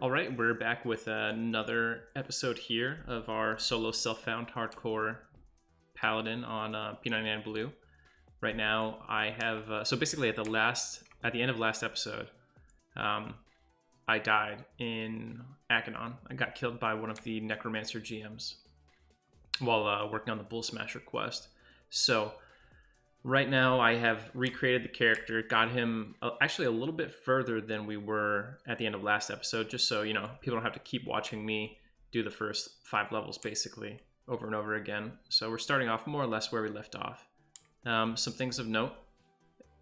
All right, we're back with another episode here of our solo self-found hardcore Paladin on P99 Blue. Right now, I have so basically at the end of last episode, I died in Akanon. I got killed by one of the Necromancer GMs while working on the Bull Smasher quest. So right now, I have recreated the character, got him actually a little bit further than we were at the end of last episode, just so, you know, people don't have to keep watching me do the first 5 levels, basically, over and over again. So we're starting off more or less where we left off. Some things of note.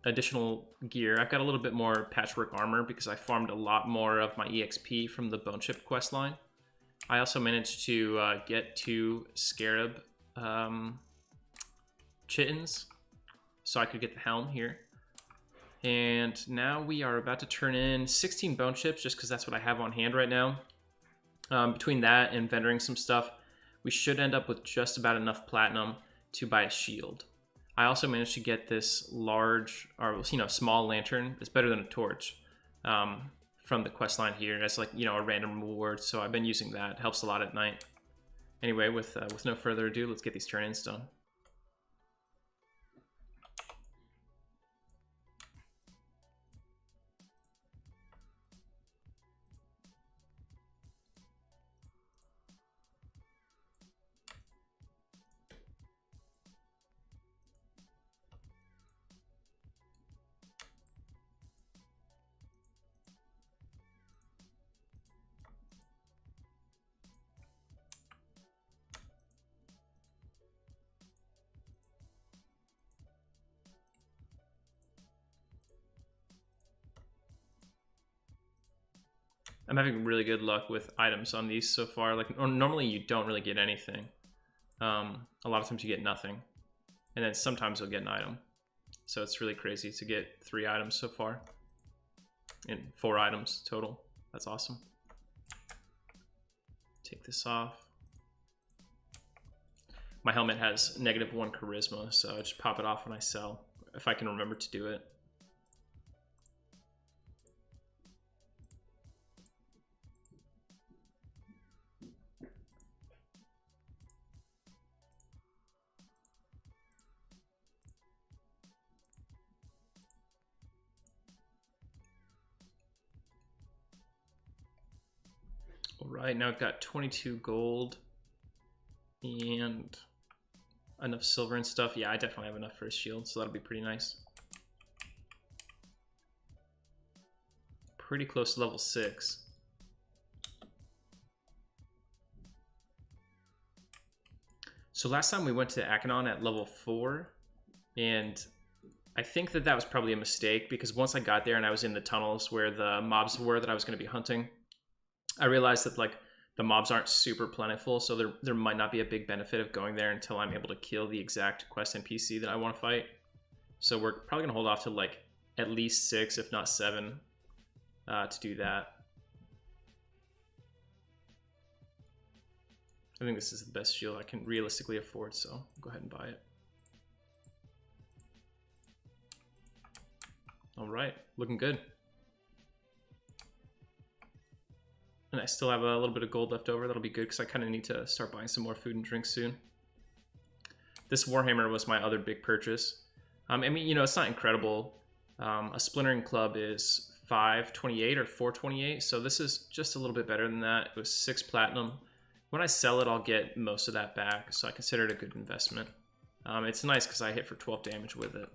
Additional gear. I've got a little bit more patchwork armor because I farmed a lot more of my EXP from the Bone Chip quest line. I also managed to get 2 Scarab chittens, so I could get the helm here. And now we are about to turn in 16 bone chips, just because that's what I have on hand right now. Between that and vendoring some stuff, we should end up with just about enough platinum to buy a shield. I also managed to get this large, or small lantern. It's better than a torch, from the quest line here. It's like, a random reward, so I've been using that. It helps a lot at night. Anyway, with no further ado, let's get these turn-ins done. I'm having really good luck with items on these so far. Normally you don't really get anything. A lot of times you get nothing. And then sometimes you'll get an item. So it's really crazy to get 3 items so far. And 4 items total. That's awesome. Take this off. My helmet has -1 charisma, so I just pop it off when I sell, if I can remember to do it. Alright, now I've got 22 gold and enough silver and stuff. Yeah, I definitely have enough for a shield, so that'll be pretty nice. Pretty close to level 6. So last time we went to Akanon at level 4, and I think that was probably a mistake, because once I got there and I was in the tunnels where the mobs were that I was going to be hunting, I realized that the mobs aren't super plentiful, so there might not be a big benefit of going there until I'm able to kill the exact quest NPC that I want to fight. So we're probably gonna hold off to at least 6, if not 7, to do that. I think this is the best shield I can realistically afford, so I'll go ahead and buy it. All right, looking good. And I still have a little bit of gold left over. That'll be good because I kind of need to start buying some more food and drinks soon. This Warhammer was my other big purchase. I mean, it's not incredible. A Splintering Club is 528 or 428, so this is just a little bit better than that. It was 6 platinum. When I sell it, I'll get most of that back, so I consider it a good investment. It's nice because I hit for 12 damage with it.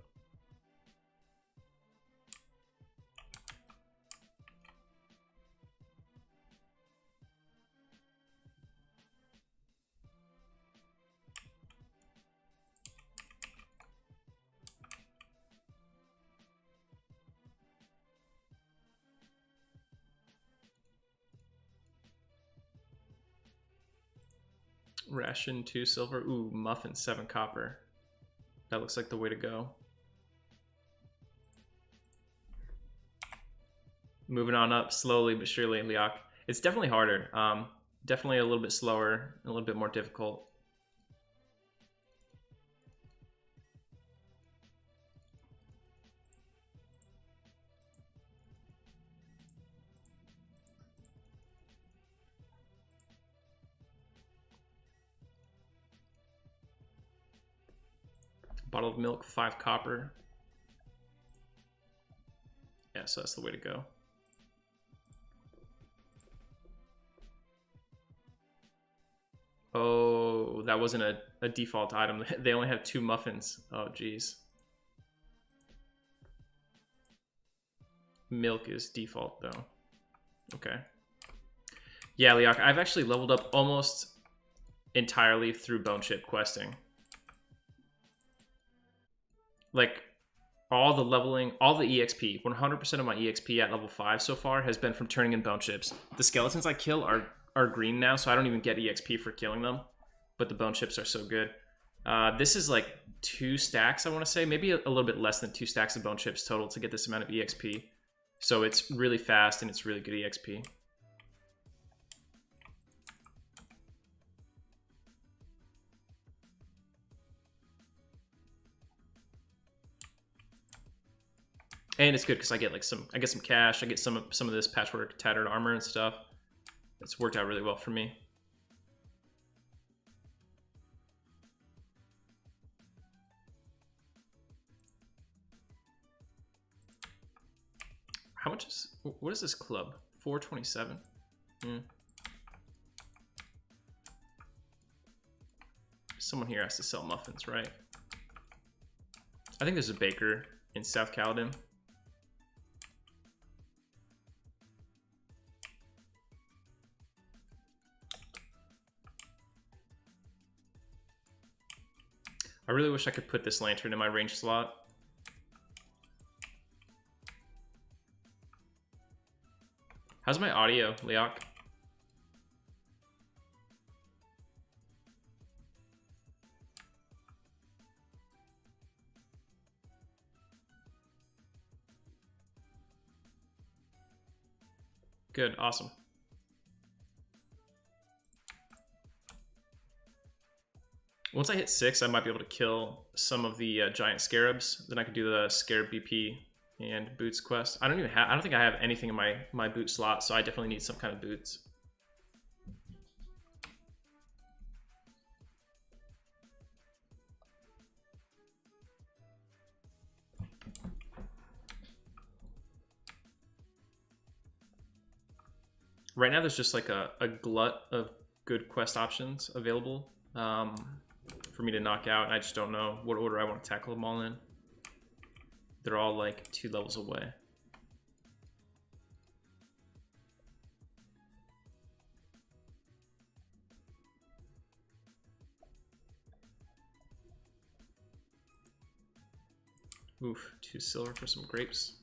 Ration 2 silver. Ooh, muffin 7 copper. That looks like the way to go. Moving on up slowly but surely, Liak. It's definitely harder. Definitely a little bit slower, a little bit more difficult. Bottle of milk, 5 copper. Yeah, so that's the way to go. Oh, that wasn't a default item. They only have 2 muffins. Oh, geez. Milk is default, though. Okay. Yeah, Leok, I've actually leveled up almost entirely through bone chip questing. Like, all the leveling, all the EXP, 100% of my EXP at level 5 so far has been from turning in bone chips. The skeletons I kill are green now, so I don't even get EXP for killing them. But the bone chips are so good. This is like 2 stacks, I want to say. Maybe a little bit less than 2 stacks of bone chips total to get this amount of EXP. So it's really fast and it's really good EXP. And it's good because I get like some cash. I get some of this patchwork tattered armor and stuff. It's worked out really well for me. How much is, what is this club? 427. Someone here has to sell muffins, right? I think there's a baker in South Paladin. I really wish I could put this lantern in my range slot. How's my audio, Leok? Good, awesome. Once I hit 6, I might be able to kill some of the giant scarabs. Then I could do the scarab BP and boots quest. I don't think I have anything in my boot slot, so I definitely need some kind of boots. Right now there's just like a glut of good quest options available for me to knock out, and I just don't know what order I want to tackle them all in. They're all like 2 levels away. Oof, 2 silver for some grapes.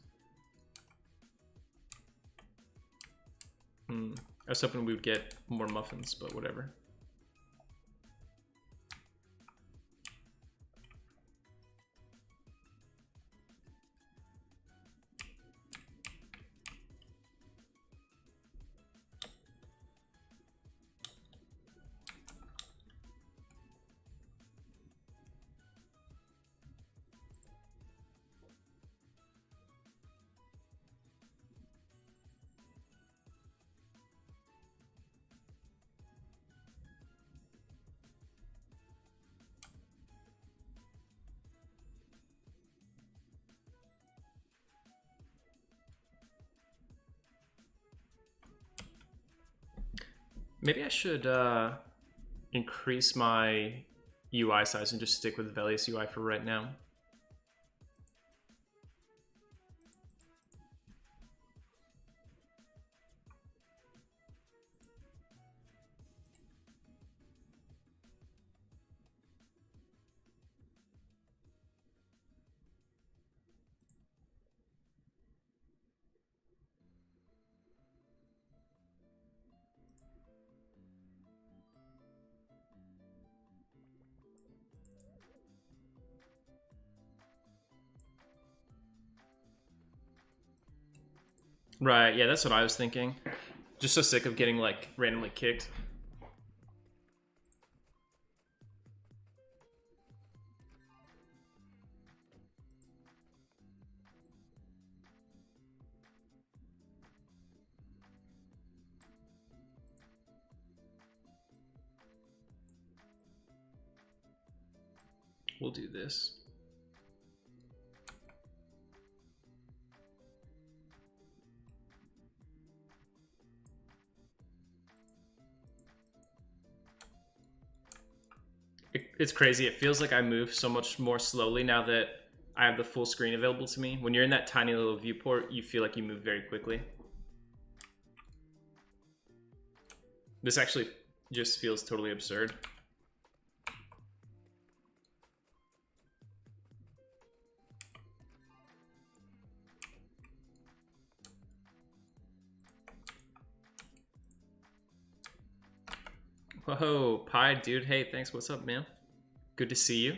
I was hoping we would get more muffins, but whatever. Maybe I should increase my UI size and just stick with Velius UI for right now. Right, yeah, that's what I was thinking. Just so sick of getting like randomly kicked. We'll do this. It's crazy. It feels like I move so much more slowly now that I have the full screen available to me. When you're in that tiny little viewport, you feel like you move very quickly. This actually just feels totally absurd. Whoa, Pi, dude. Hey, thanks. What's up, man? Good to see you.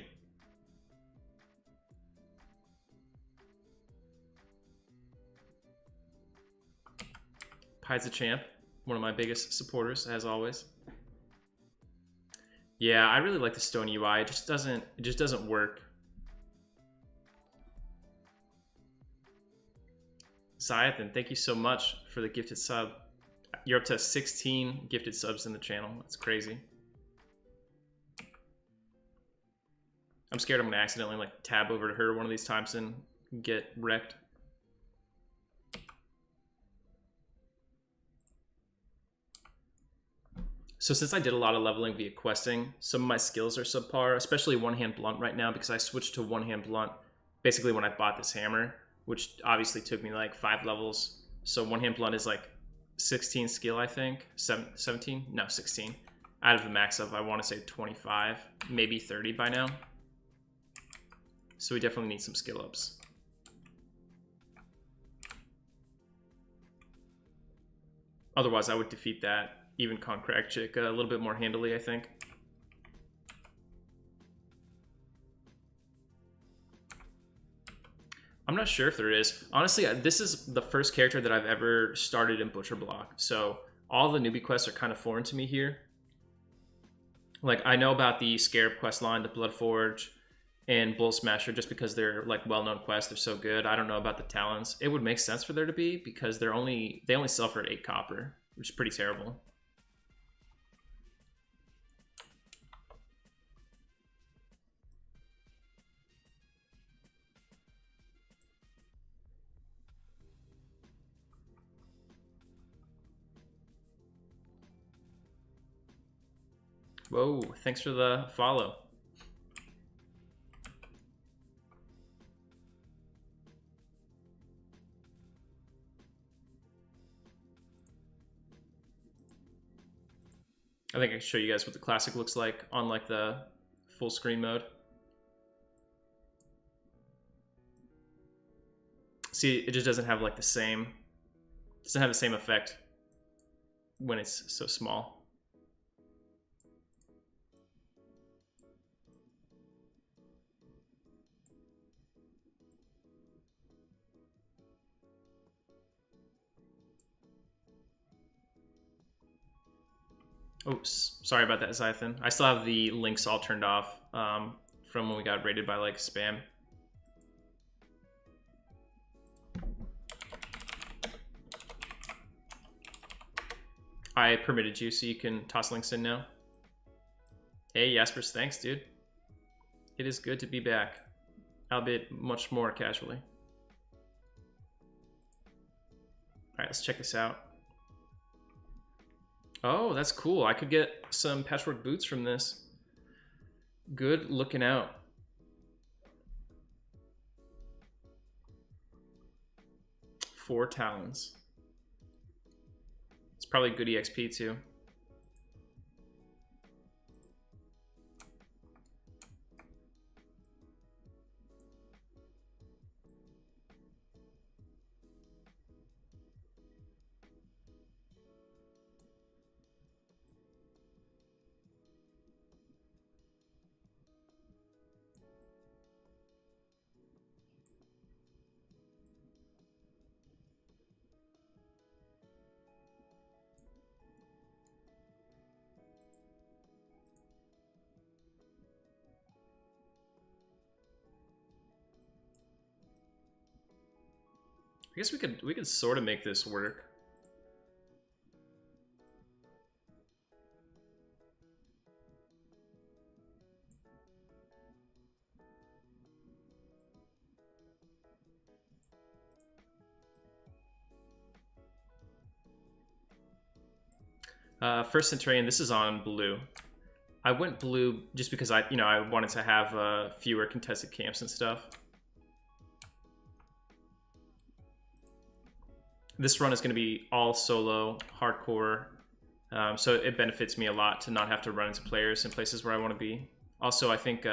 Pi's a champ. One of my biggest supporters, as always. Yeah, I really like the Stone UI. It just doesn't work. Zaide, thank you so much for the gifted sub. You're up to 16 gifted subs in the channel. That's crazy. I'm scared I'm gonna accidentally like tab over to her one of these times and get wrecked. So since I did a lot of leveling via questing, some of my skills are subpar, especially one-hand blunt right now because I switched to one-hand blunt basically when I bought this hammer, which obviously took me like 5 levels. So one-hand blunt is like 16 skill, I think. 17? No, 16. Out of the max of, I want to say 25, maybe 30 by now. So we definitely need some skill ups. Otherwise, I would defeat that even con crack chick a little bit more handily, I think. I'm not sure if there is. Honestly, this is the first character that I've ever started in Butcher Block, so all the newbie quests are kind of foreign to me here. Like, I know about the Scarab quest line, the Bloodforge, and Bull Smasher just because they're like well-known quests. They're so good. I don't know about the Talons. It would make sense for there to be because they only sell for 8 copper, which is pretty terrible. Whoa, thanks for the follow. I think I can show you guys what the classic looks like on like the full screen mode. See, it just doesn't have like the same, doesn't have the same effect when it's so small. Oops, sorry about that, Zython. I still have the links all turned off from when we got raided by like spam. I permitted you so you can toss links in now. Hey, Jaspers, thanks, dude. It is good to be back, albeit much more casually. All right, let's check this out. Oh, that's cool. I could get some patchwork boots from this. Good looking out. Four talons. It's probably good EXP too. I guess we could sort of make this work. First Centurion, this is on blue. I went blue just because I wanted to have fewer contested camps and stuff. This run is going to be all solo, hardcore, so it benefits me a lot to not have to run into players in places where I want to be. Also, I think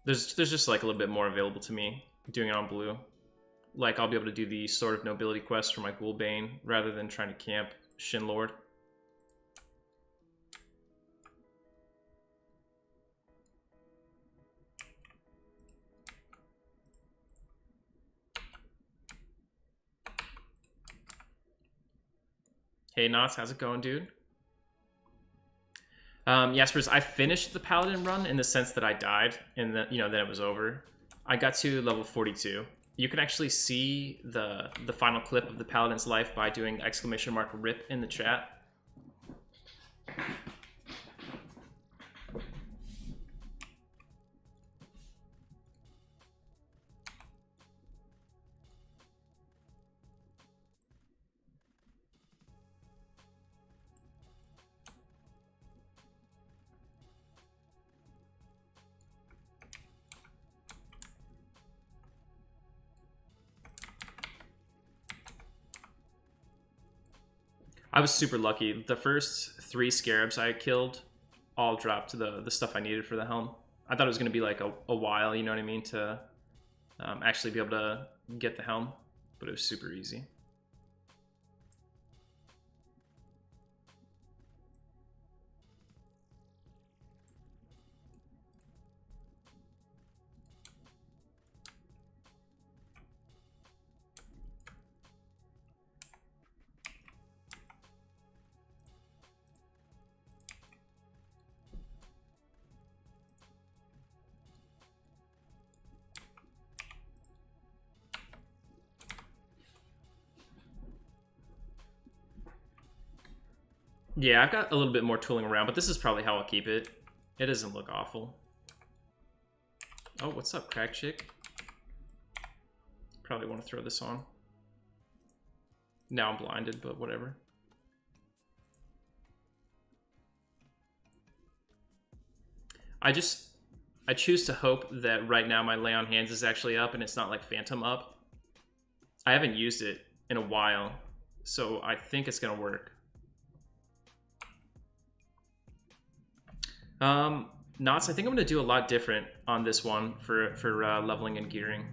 there's just like a little bit more available to me doing it on blue. Like, I'll be able to do the Sword of Nobility quest for my Ghoulbane rather than trying to camp Shin Lord. Hey Knots, how's it going, dude? Jaspers, I finished the Paladin run in the sense that I died and then then it was over. I got to level 42. You can actually see the final clip of the Paladin's life by doing !RIP in the chat. I was super lucky. The first 3 scarabs I killed all dropped the stuff I needed for the helm. I thought it was going to be like a while, you know what I mean, to actually be able to get the helm, but it was super easy. Yeah, I've got a little bit more tooling around, but this is probably how I'll keep it. It doesn't look awful. Oh, what's up, Crack Chick? Probably want to throw this on. Now I'm blinded, but whatever. I choose to hope that right now my Lay on Hands is actually up and it's not like Phantom up. I haven't used it in a while, so I think it's gonna work. Knots, I think I'm going to do a lot different on this one for leveling and gearing.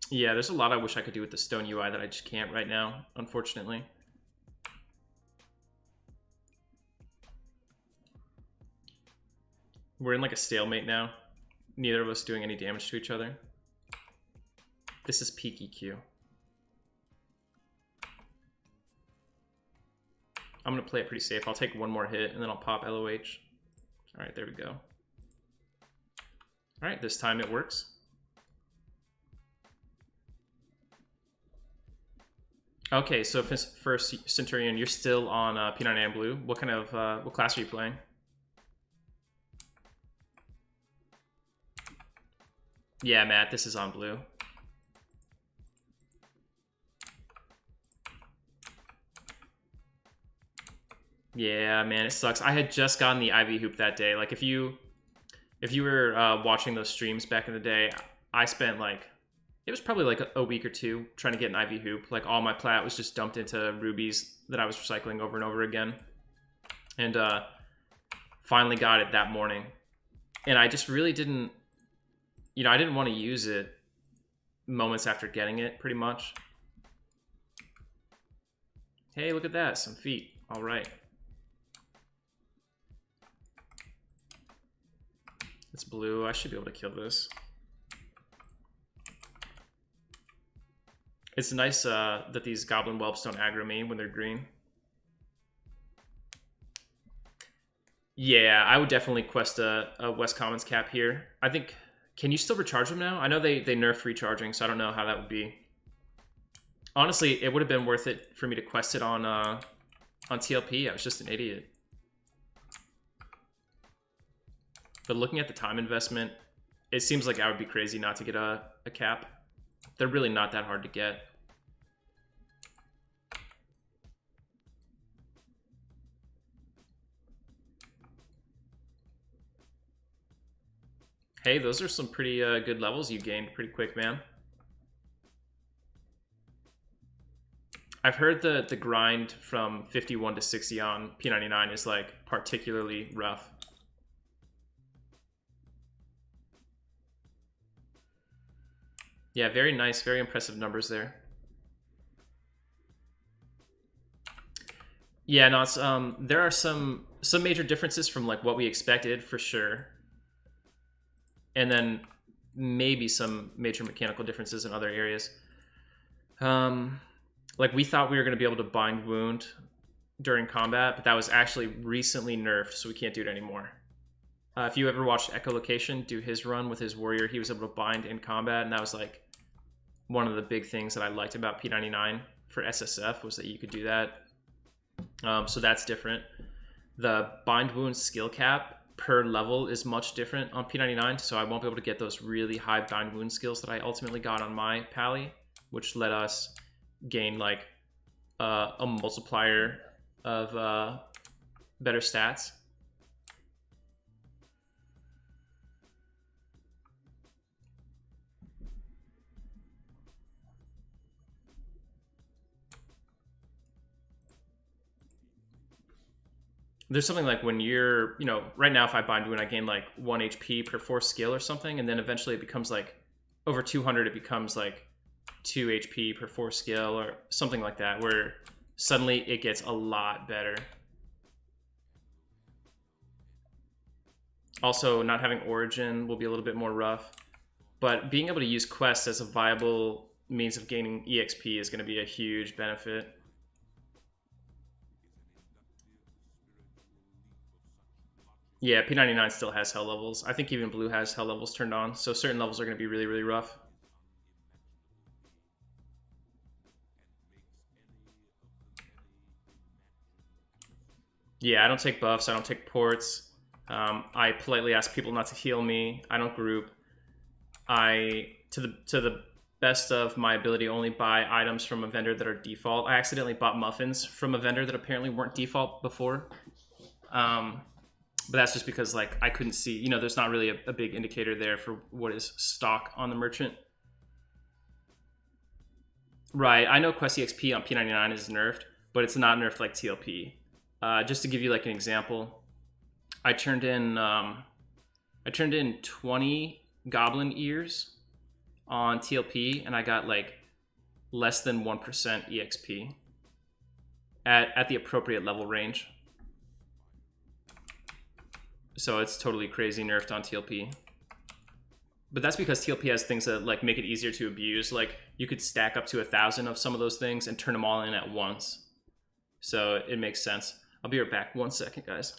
Yeah, there's a lot I wish I could do with the stone UI that I just can't right now, unfortunately. We're in like a stalemate now. Neither of us doing any damage to each other. This is peak EQ. I'm gonna play it pretty safe. I'll take one more hit and then I'll pop LOH. All right, there we go. All right, this time it works. Okay, so first Centurion, you're still on P9 and Blue. What kind of what class are you playing? Yeah, Matt, this is on blue. Yeah, man, it sucks. I had just gotten the Ivy Hoop that day. Like, if you were watching those streams back in the day, I spent like, it was probably like a week or two trying to get an Ivy Hoop. Like, all my plat was just dumped into rubies that I was recycling over and over again. And finally got it that morning. And I just really didn't, I didn't want to use it moments after getting it, pretty much. Hey, look at that, some feet. All right. It's blue. I should be able to kill this. It's nice that these goblin whelps don't aggro me when they're green. Yeah, I would definitely quest a West Commons cap here. I think... Can you still recharge them now? I know they nerfed recharging, so I don't know how that would be. Honestly, it would have been worth it for me to quest it on TLP. I was just an idiot. But looking at the time investment, it seems like I would be crazy not to get a cap. They're really not that hard to get. Hey, those are some pretty good levels you gained pretty quick, man. I've heard the grind from 51 to 60 on P99 is like particularly rough. Yeah, very nice, very impressive numbers there. Yeah, no, it's, there are some major differences from like what we expected for sure, and then maybe some major mechanical differences in other areas. Like we thought we were going to be able to bind wound during combat, but that was actually recently nerfed, so we can't do it anymore. If you ever watched Echolocation do his run with his warrior, he was able to bind in combat, and that was like one of the big things that I liked about P99 for SSF was that you could do that. So that's different. The bind wound skill cap per level is much different on P99, so I won't be able to get those really high bind wound skills that I ultimately got on my Pally, which let us gain like a multiplier of better stats. There's something like when you're, you know, right now if I bind wound, I gain like 1 HP per 4 skill or something, and then eventually it becomes like over 200, it becomes like 2 HP per 4 skill or something like that, where suddenly it gets a lot better. Also, not having Origin will be a little bit more rough, but being able to use quests as a viable means of gaining EXP is going to be a huge benefit. Yeah, P99 still has hell levels. I think even blue has hell levels turned on, so certain levels are going to be really, really rough. Yeah, I don't take buffs, I don't take ports. I politely ask people not to heal me. I don't group. I, to the best of my ability, only buy items from a vendor that are default. I accidentally bought muffins from a vendor that apparently weren't default before. But that's just because like I couldn't see, you know, there's not really a big indicator there for what is stock on the merchant. Right, I know Quest EXP on P99 is nerfed, but it's not nerfed like TLP. Just to give you like an example, I turned in 20 goblin ears on TLP, and I got like less than 1% EXP at the appropriate level range. So it's totally crazy nerfed on TLP. But that's because TLP has things that like make it easier to abuse. Like you could stack up to 1,000 of some of those things and turn them all in at once. So it makes sense. I'll be right back. 1 second, guys.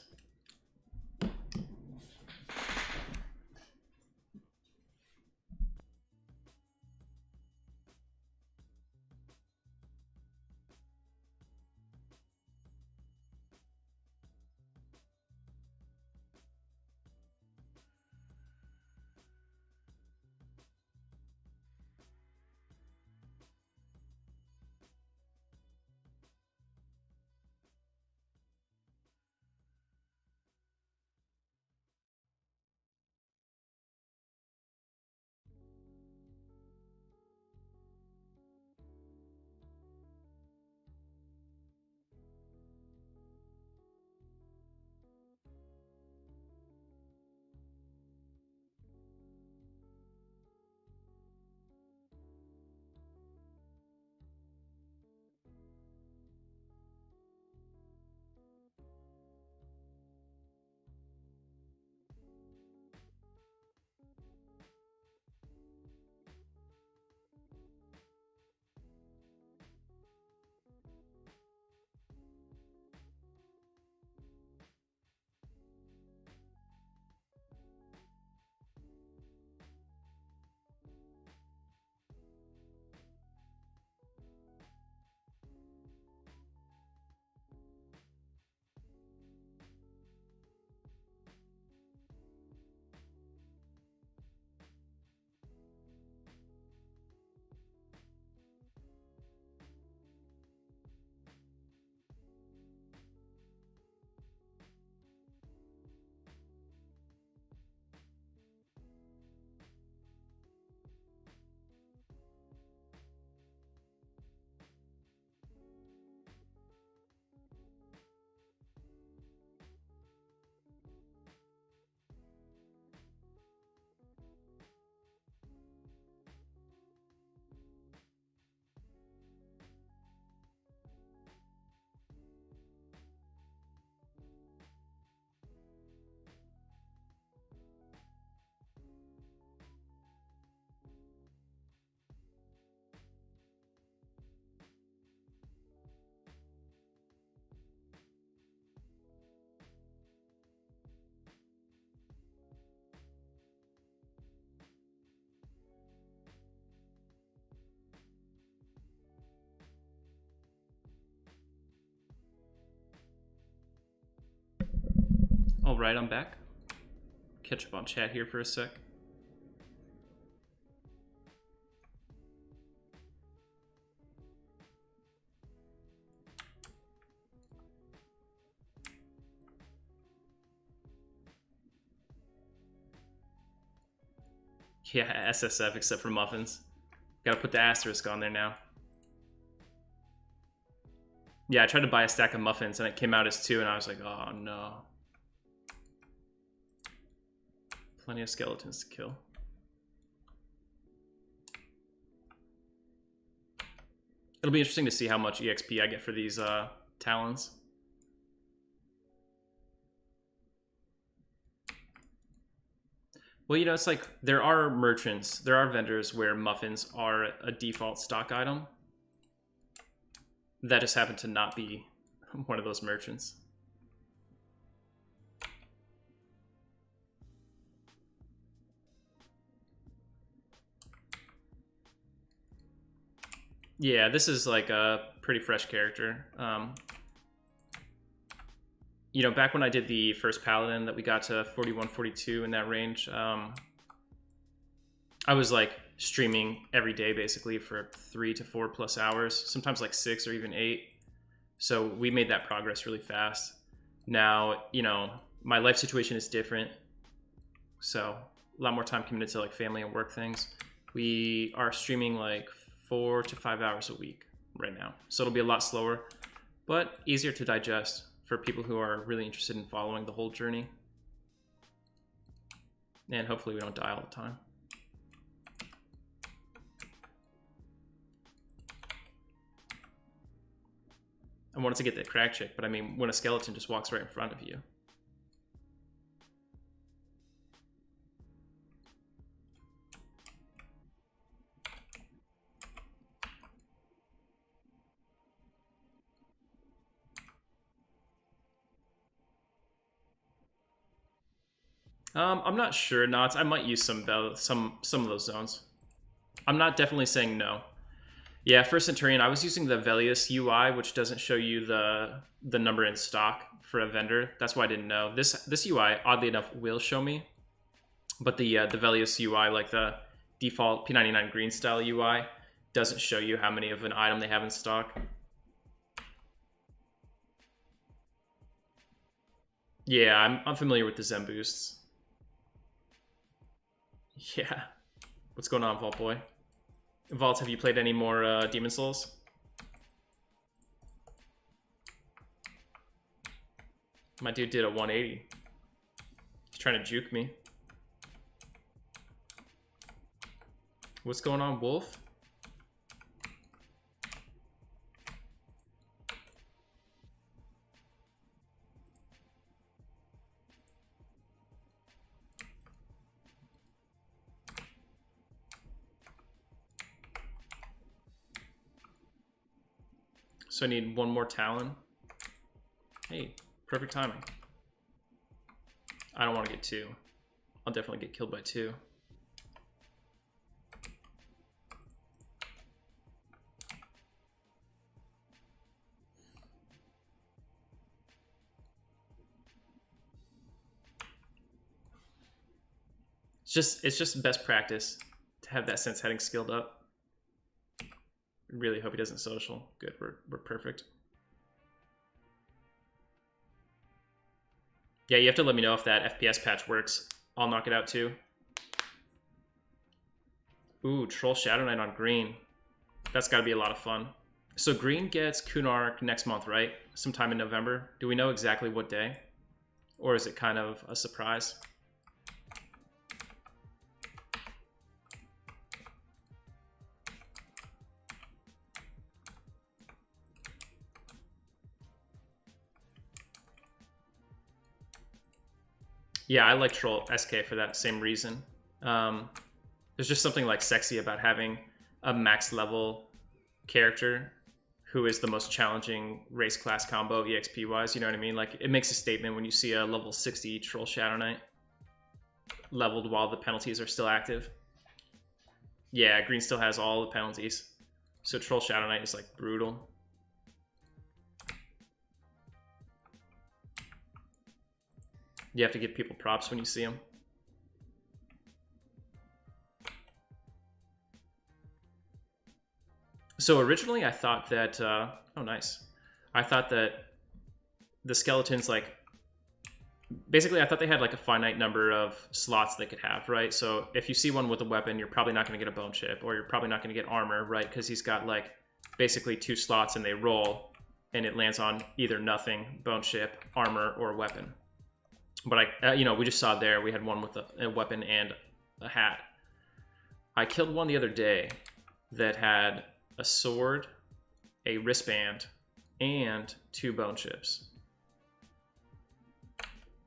All right, I'm back. Catch up on chat here for a sec. Yeah, SSF except for muffins. Gotta put the asterisk on there now. Yeah, I tried to buy a stack of muffins and it came out as 2 and I was like, oh no. Plenty of skeletons to kill. It'll be interesting to see how much EXP I get for these talons. Well, you know, it's like there are merchants, there are vendors where muffins are a default stock item. That just happened to not be one of those merchants. Yeah, this is like a pretty fresh character. You know, back when I did the first Paladin that we got to 41, 42 in that range, I was like streaming every day basically for 3 to 4 plus hours, sometimes like 6 or even 8. So we made that progress really fast. Now, you know, my life situation is different. So a lot more time committed to like family and work things. We are streaming like 4 to 5 hours a week right now. So it'll be a lot slower, but easier to digest for people who are really interested in following the whole journey. And hopefully we don't die all the time. I wanted to get that crack chick, but I mean, when a skeleton just walks right in front of you. I'm not sure, Knots. I might use some of those zones. I'm not definitely saying no. Yeah, for Centurion, I was using the Velius UI, which doesn't show you the number in stock for a vendor. That's why I didn't know. This UI, oddly enough, will show me, but the Velius UI, like the default P99 green style UI, doesn't show you how many of an item they have in stock. Yeah, I'm familiar with the Zen boosts. Yeah. What's going on, Vault Boy? Vault, have you played any more Demon Souls? My dude did a 180. He's trying to juke me. What's going on, Wolf? So I need one more Talon. Hey, perfect timing. I don't want to get 2. I'll definitely get killed by 2. It's just best practice to have that sense heading skilled up. Really hope he doesn't social. Good, we're perfect. Yeah, you have to let me know if that FPS patch works. I'll knock it out too. Ooh, Troll Shadow Knight on green. That's got to be a lot of fun. So green gets Kunark next month, right? Sometime in November. Do we know exactly what day? Or is it kind of a surprise? Yeah, I like Troll SK for that same reason. There's just something like sexy about having a max level character who is the most challenging race class combo EXP wise, you know what I mean? Like it makes a statement when you see a level 60 Troll Shadow Knight leveled while the penalties are still active. Yeah, green still has all the penalties. So Troll Shadow Knight is like brutal. You have to give people props when you see them. So originally I thought that, oh nice. I thought that the skeletons, like, basically I thought they had like a finite number of slots they could have, right? So if you see one with a weapon, you're probably not going to get a bone chip, or you're probably not going to get armor, right? Because he's got like basically 2 slots and they roll and it lands on either nothing, bone chip, armor, or weapon. But you know, we just saw there, we had one with a weapon and a hat. I killed one the other day that had a sword, a wristband, and 2 bone chips.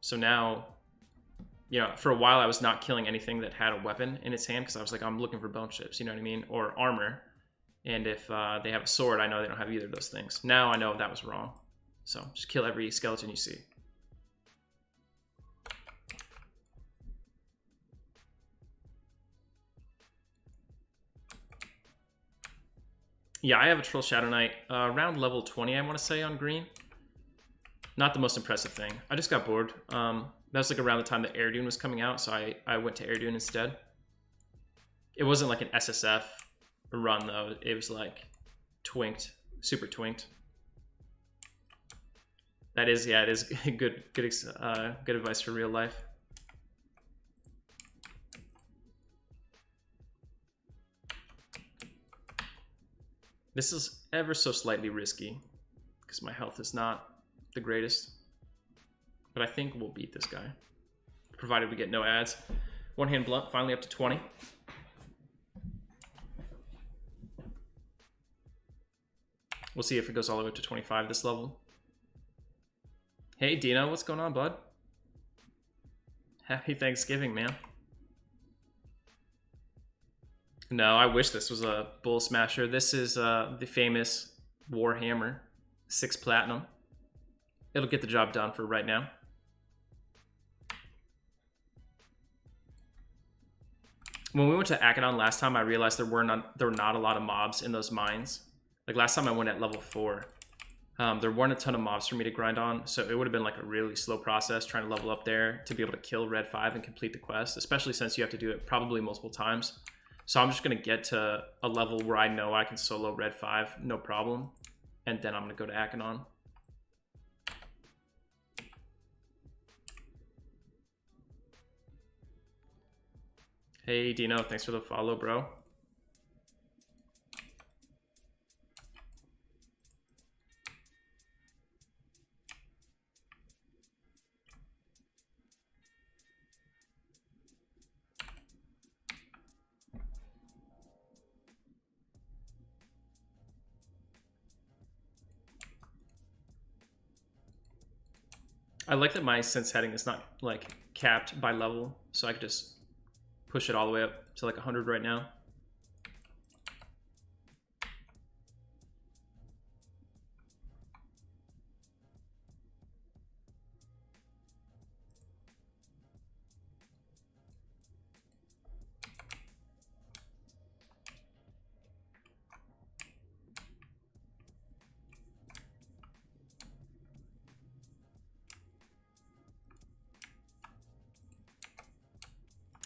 So now, you know, for a while I was not killing anything that had a weapon in its hand because I was like, I'm looking for bone chips, you know what I mean? Or armor. And if they have a sword, I know they don't have either of those things. Now I know that was wrong. So just kill every skeleton you see. Yeah, I have a Troll Shadow Knight around level 20, I want to say, on green. Not the most impressive thing. I just got bored. That was like around the time that Air Dune was coming out, so I went to Air Dune instead. It wasn't like an SSF run though. It was like twinked, super twinked. That is, yeah, it is good advice for real life. This is ever so slightly risky because my health is not the greatest, but I think we'll beat this guy, provided we get no ads. One hand blunt, finally up to 20. We'll see if it goes all the way up to 25 this level. Hey Dino, what's going on, bud? Happy Thanksgiving, man. No, I wish this was a Bull Smasher. This is the famous Warhammer 6 Platinum. It'll get the job done for right now. When we went to Akadon last time, I realized there were not a lot of mobs in those mines. Like last time I went at level 4, there weren't a ton of mobs for me to grind on, so it would have been like a really slow process trying to level up there to be able to kill Red 5 and complete the quest, especially since you have to do it probably multiple times. So I'm just going to get to a level where I know I can solo Red 5, no problem, and then I'm going to go to Akadon. Hey Dino, thanks for the follow, bro. I like that my sense heading is not like capped by level, so I could just push it all the way up to like 100 right now.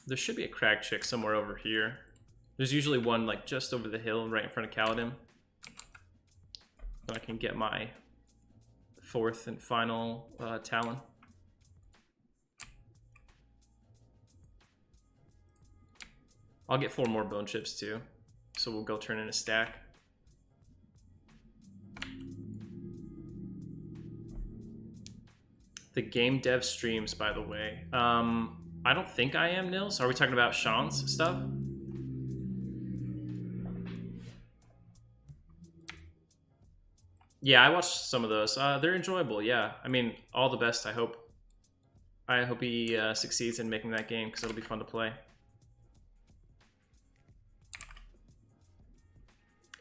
There should be a crag chick somewhere over here. There's usually one like just over the hill right in front of Paladin. So I can get my 4th and final Talon. I'll get 4 more bone chips too. So we'll go turn in a stack. The game dev streams, by the way. I don't think I am, Nils. Are we talking about Sean's stuff? Yeah, I watched some of those. They're enjoyable, yeah. I mean, all the best, I hope. I hope he succeeds in making that game, because it'll be fun to play.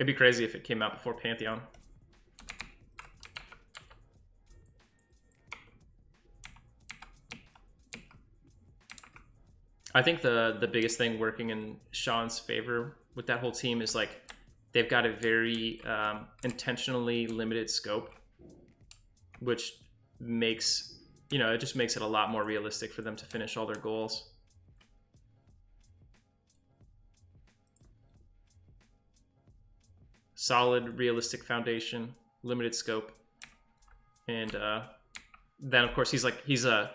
It'd be crazy if it came out before Pantheon. I think the biggest thing working in Sean's favor with that whole team is like they've got a very intentionally limited scope, which makes you know, it just makes it a lot more realistic for them to finish all their goals. Solid, realistic foundation, limited scope. And then, of course, he's a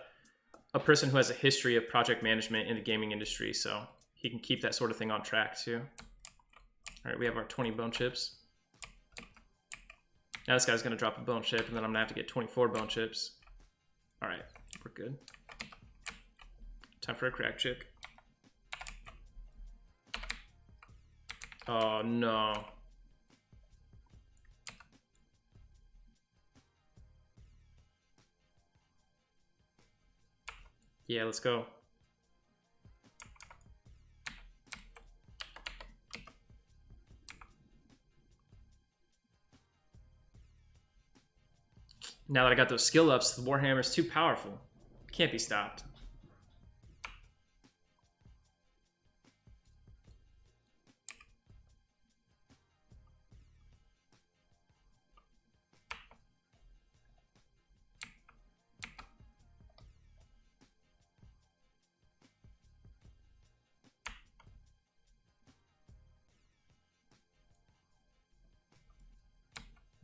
person who has a history of project management in the gaming industry, so he can keep that sort of thing on track, too. All right, we have our 20 bone chips. Now this guy's going to drop a bone chip, and then I'm going to have to get 24 bone chips. All right, we're good. Time for a crack chick. Oh, no. Yeah, let's go. Now that I got those skill ups, the Warhammer's too powerful. Can't be stopped.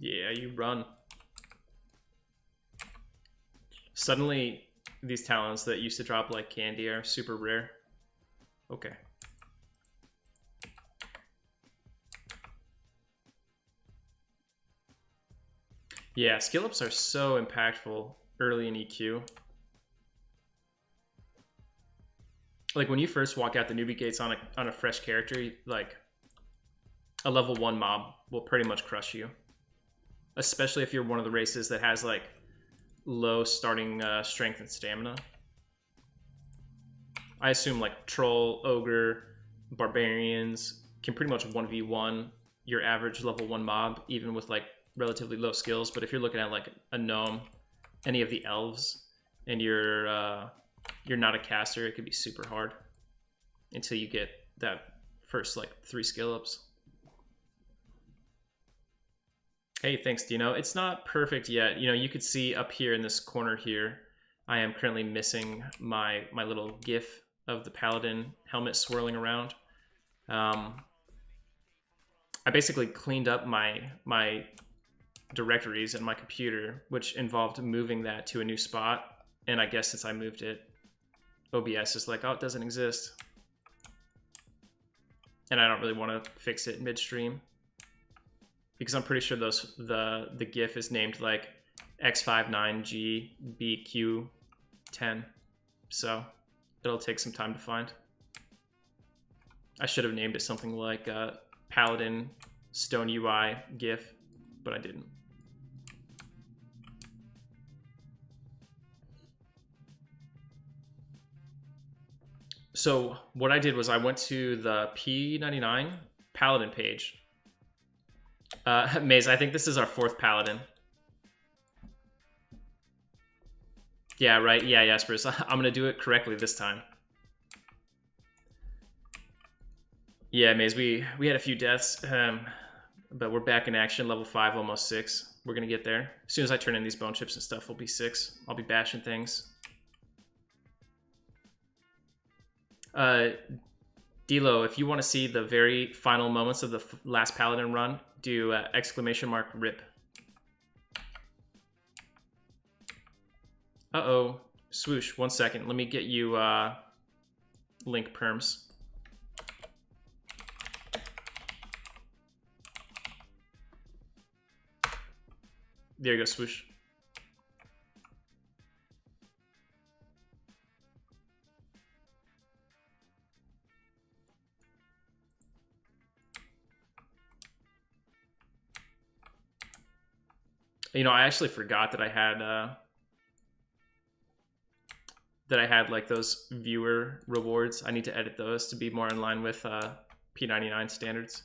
Yeah, you run. Suddenly, these talents that used to drop like candy are super rare. Okay. Yeah, skill ups are so impactful early in EQ. Like when you first walk out the newbie gates on a fresh character, like a level 1 mob will pretty much crush you. Especially if you're one of the races that has like low starting strength and stamina. I assume like troll, ogre, barbarians can pretty much 1v1 your average level 1 mob, even with like relatively low skills. But if you're looking at like a gnome, any of the elves, and you're not a caster, it could be super hard until you get that first like 3 skill ups. Hey, thanks, Dino. It's not perfect yet. You know, you could see up here in this corner here, I am currently missing my little GIF of the Paladin helmet swirling around. I basically cleaned up my directories in my computer, which involved moving that to a new spot. And I guess since I moved it, OBS is like, oh, it doesn't exist. And I don't really want to fix it midstream, because I'm pretty sure the GIF is named like X59GBQ10, so it'll take some time to find. I should have named it something like Paladin Stone UI GIF, but I didn't. So what I did was I went to the P99 Paladin page. Maze, I think this is our 4th Paladin. Yeah, right. Yeah, Jaspers. I'm going to do it correctly this time. Yeah, Maze, we had a few deaths, but we're back in action, level 5, almost 6. We're going to get there. As soon as I turn in these bone chips and stuff, we'll be 6. I'll be bashing things. Dilo, if you want to see the very final moments of the last Paladin run, do !RIP. Uh-oh. Swoosh, 1 second. Let me get you link perms. There you go, Swoosh. You know, I actually forgot that I had like those viewer rewards. I need to edit those to be more in line with P99 standards.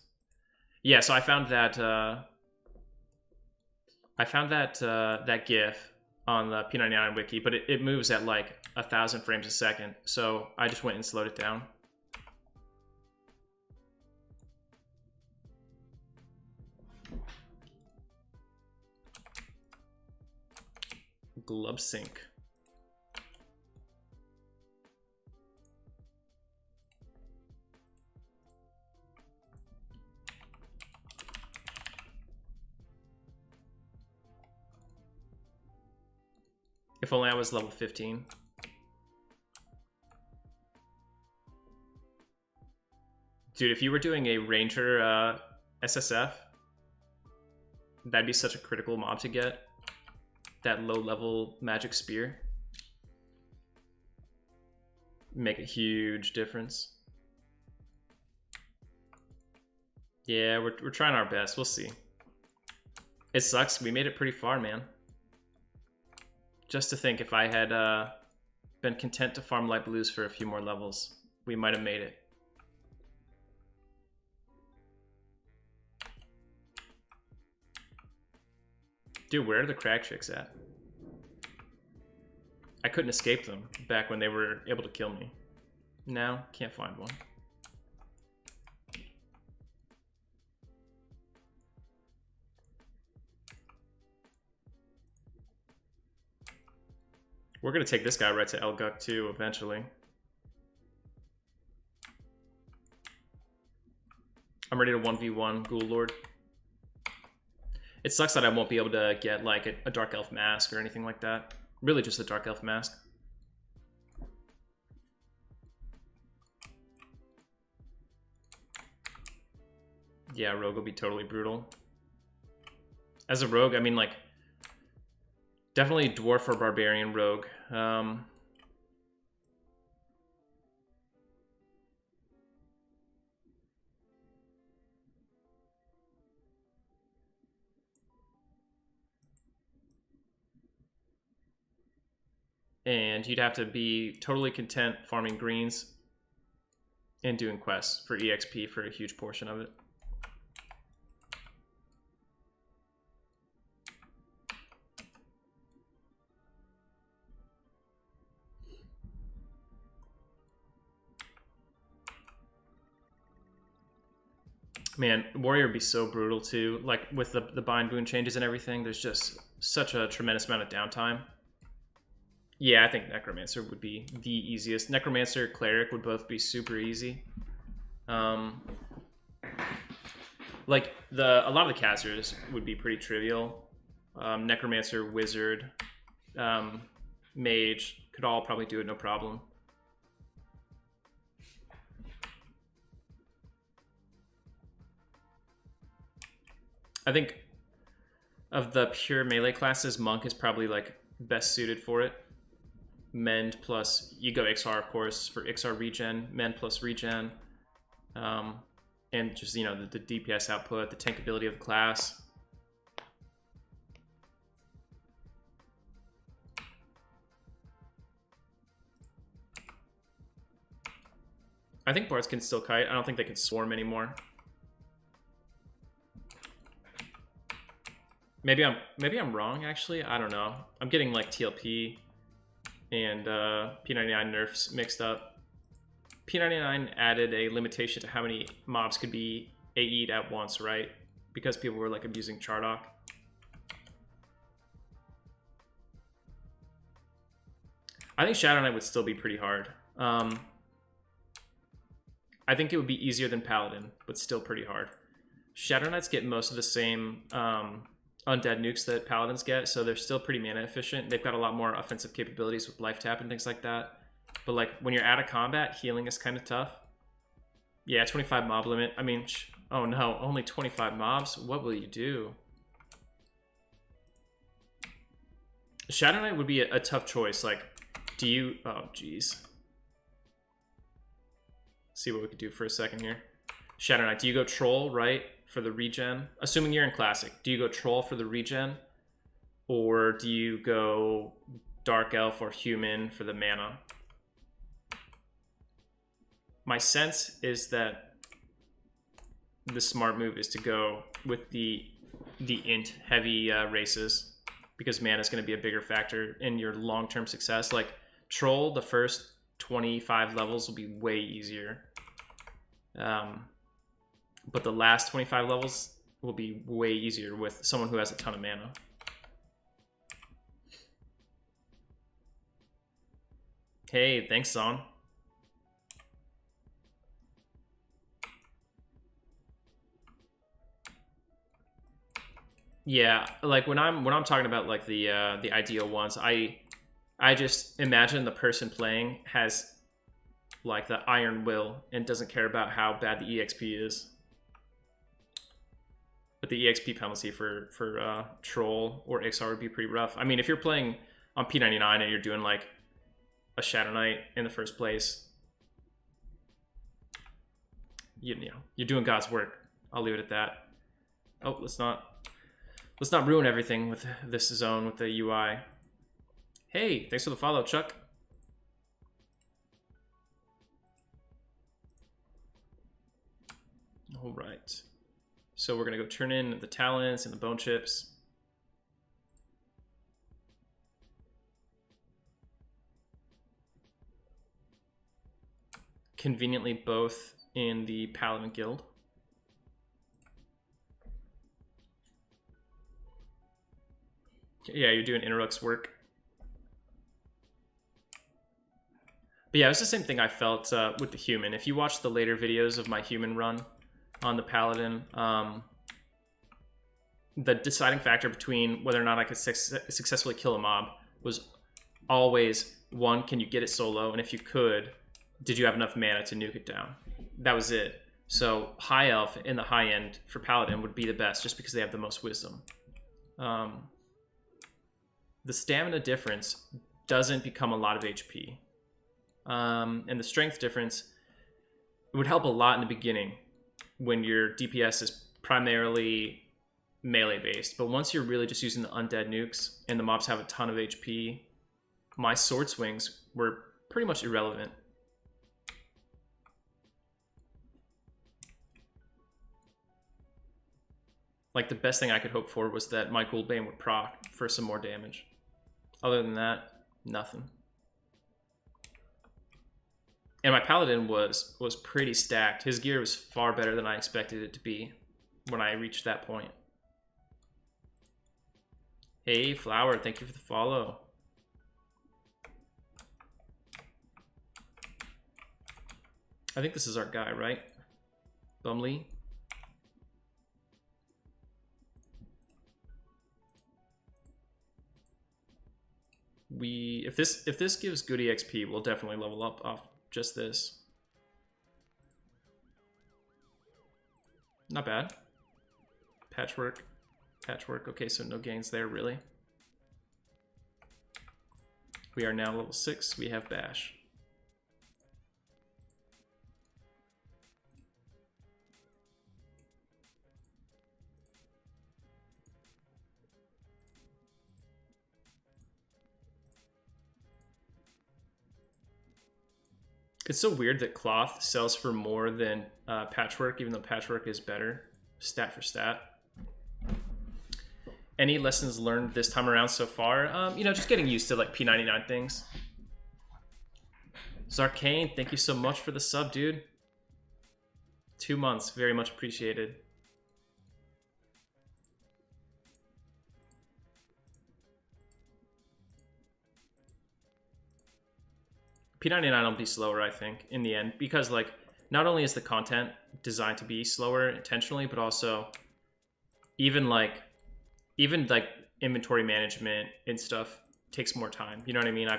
Yeah, so I found that that GIF on the P99 wiki, but it moves at like 1,000 frames a second. So I just went and slowed it down. Glove sync. If only I was level 15. Dude, if you were doing a Ranger SSF, that'd be such a critical mob to get. That low-level magic spear. Make a huge difference. Yeah, we're trying our best. We'll see. It sucks. We made it pretty far, man. Just to think, if I had been content to farm light blues for a few more levels, we might have made it. Dude, where are the crack chicks at? I couldn't escape them back when they were able to kill me. Now, can't find one. We're gonna take this guy right to Elguk too, eventually. I'm ready to 1v1 Ghoul Lord. It sucks that I won't be able to get like a Dark Elf mask or anything like that. Really just a Dark Elf mask. Yeah, Rogue will be totally brutal. As a Rogue, I mean, like, definitely Dwarf or Barbarian Rogue. And you'd have to be totally content farming greens and doing quests for EXP for a huge portion of it. Man, Warrior would be so brutal too. Like with the bind boon changes and everything, there's just such a tremendous amount of downtime. Yeah, I think Necromancer would be the easiest. Necromancer, Cleric would both be super easy. Like a lot of the casters would be pretty trivial. Necromancer, Wizard, Mage could all probably do it no problem. I think of the pure melee classes, Monk is probably like best suited for it. Mend plus, you go XR of course for XR regen, Mend plus regen, and just, you know, the DPS output, the tankability of the class. I think bards can still kite. I don't think they can swarm anymore. Maybe I'm wrong actually. I don't know. I'm getting like TLP and P99 nerfs mixed up. P99 added a limitation to how many mobs could be AE'd at once, right? Because people were like abusing Chardock. I think Shadow Knight would still be pretty hard. I think it would be easier than Paladin, but still pretty hard. Shadow Knights get most of the same undead nukes that Paladins get, so they're still pretty mana efficient. They've got a lot more offensive capabilities with life tap and things like that. But like when you're out of combat, healing is kind of tough. Yeah, 25 mob limit. I mean, oh no, only 25 mobs? What will you do? Shadow Knight would be a tough choice. Like, do you... Oh, jeez. See what we could do for a second here. Shadow Knight, do you go Troll, right, for the regen? Assuming you're in Classic, do you go Troll for the regen? Or do you go Dark Elf or Human for the mana? My sense is that the smart move is to go with the int heavy races, because mana is going to be a bigger factor in your long-term success. Like Troll, the first 25 levels will be way easier. But the last 25 levels will be way easier with someone who has a ton of mana. Hey, thanks, Zon. Yeah, like when I'm talking about like the ideal ones, I I just imagine the person playing has like the iron will and doesn't care about how bad the EXP is. But the EXP penalty for Troll or XR would be pretty rough. I mean, if you're playing on P99 and you're doing like a Shadow Knight in the first place, you know, you're doing God's work. I'll leave it at that. Oh, let's not ruin everything with this zone with the UI. Hey, thanks for the follow, Chuck. All right. So we're going to go turn in the talents and the bone chips. Conveniently both in the Paladin guild. Yeah, you're doing Interrux work. But yeah, it's the same thing I felt with the human. If you watch the later videos of my human run on the Paladin, the deciding factor between whether or not I could successfully kill a mob was always, one, can you get it solo? And if you could, did you have enough mana to nuke it down? That was it. So high elf in the high end for Paladin would be the best just because they have the most wisdom. The stamina difference doesn't become a lot of HP. And the strength difference, it would help a lot in the beginning when your DPS is primarily melee based. But once you're really just using the undead nukes and the mobs have a ton of HP, my sword swings were pretty much irrelevant. Like, the best thing I could hope for was that my Ghoulbane would proc for some more damage. Other than that, nothing. And my Paladin was pretty stacked. His gear was far better than I expected it to be when I reached that point. Hey, Flower, thank you for the follow. I think this is our guy, right? Bumley. If this gives good EXP, we'll definitely level up off just this. Not bad. Patchwork. Okay, so no gains there, really. We are now level 6. We have Bash. It's so weird that Cloth sells for more than Patchwork, even though Patchwork is better, stat for stat. Any lessons learned this time around so far? You know, just getting used to like P99 things. Zarkane, thank you so much for the sub, dude. 2 months, very much appreciated. P99 will be slower, I think, in the end, because like not only is the content designed to be slower intentionally, but also even like inventory management and stuff takes more time. You know what I mean? I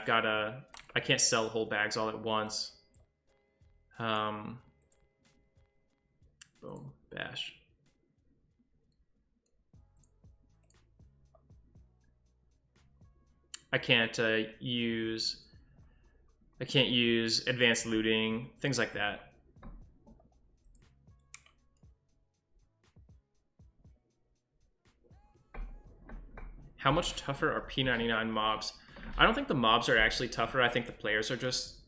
can't sell whole bags all at once. Boom, Bash. I can't use advanced looting, things like that. How much tougher are P99 mobs? I don't think the mobs are actually tougher. I think the players are just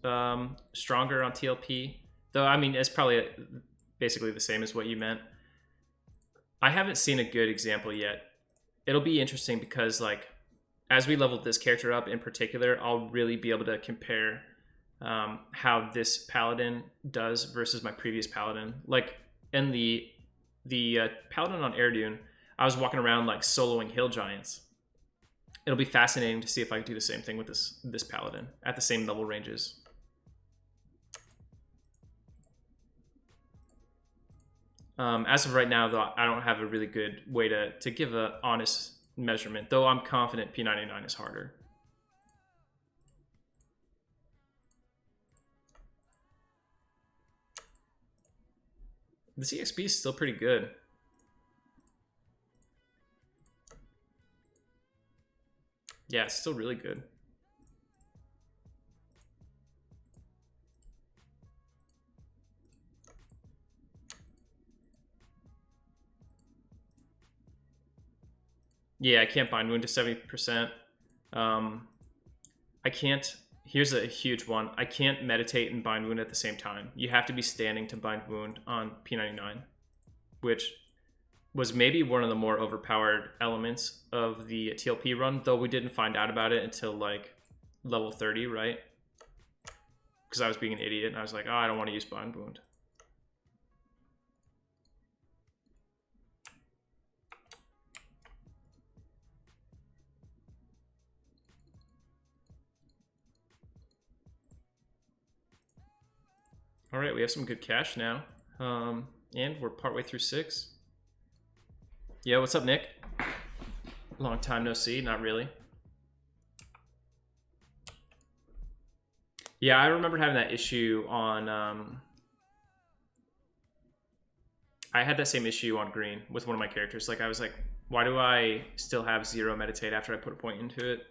stronger on TLP. Though, I mean, it's probably basically the same as what you meant. I haven't seen a good example yet. It'll be interesting because, like, as we level this character up in particular, I'll really be able to compare how this Paladin does versus my previous Paladin. Like, in the Paladin on Erdune, I was walking around, like, soloing hill giants. It'll be fascinating to see if I can do the same thing with this Paladin at the same level ranges. As of right now, though, I don't have a really good way to give an honest measurement, though I'm confident P99 is harder. This EXP is still pretty good. Yeah, it's still really good. Yeah, I can't bind wound to 70%. I can't. Here's a huge one. I can't meditate and bind wound at the same time. You have to be standing to bind wound on P99, which was maybe one of the more overpowered elements of the TLP run, though we didn't find out about it until like level 30, right? Because I was being an idiot and I was like, oh, I don't want to use bind wound. All right, we have some good cash now. And we're partway through 6. Yeah, what's up, Nick? Long time no see, not really. Yeah, I remember having that issue on... I had that same issue on green with one of my characters. Like, I was like, why do I still have 0 meditate after I put a point into it?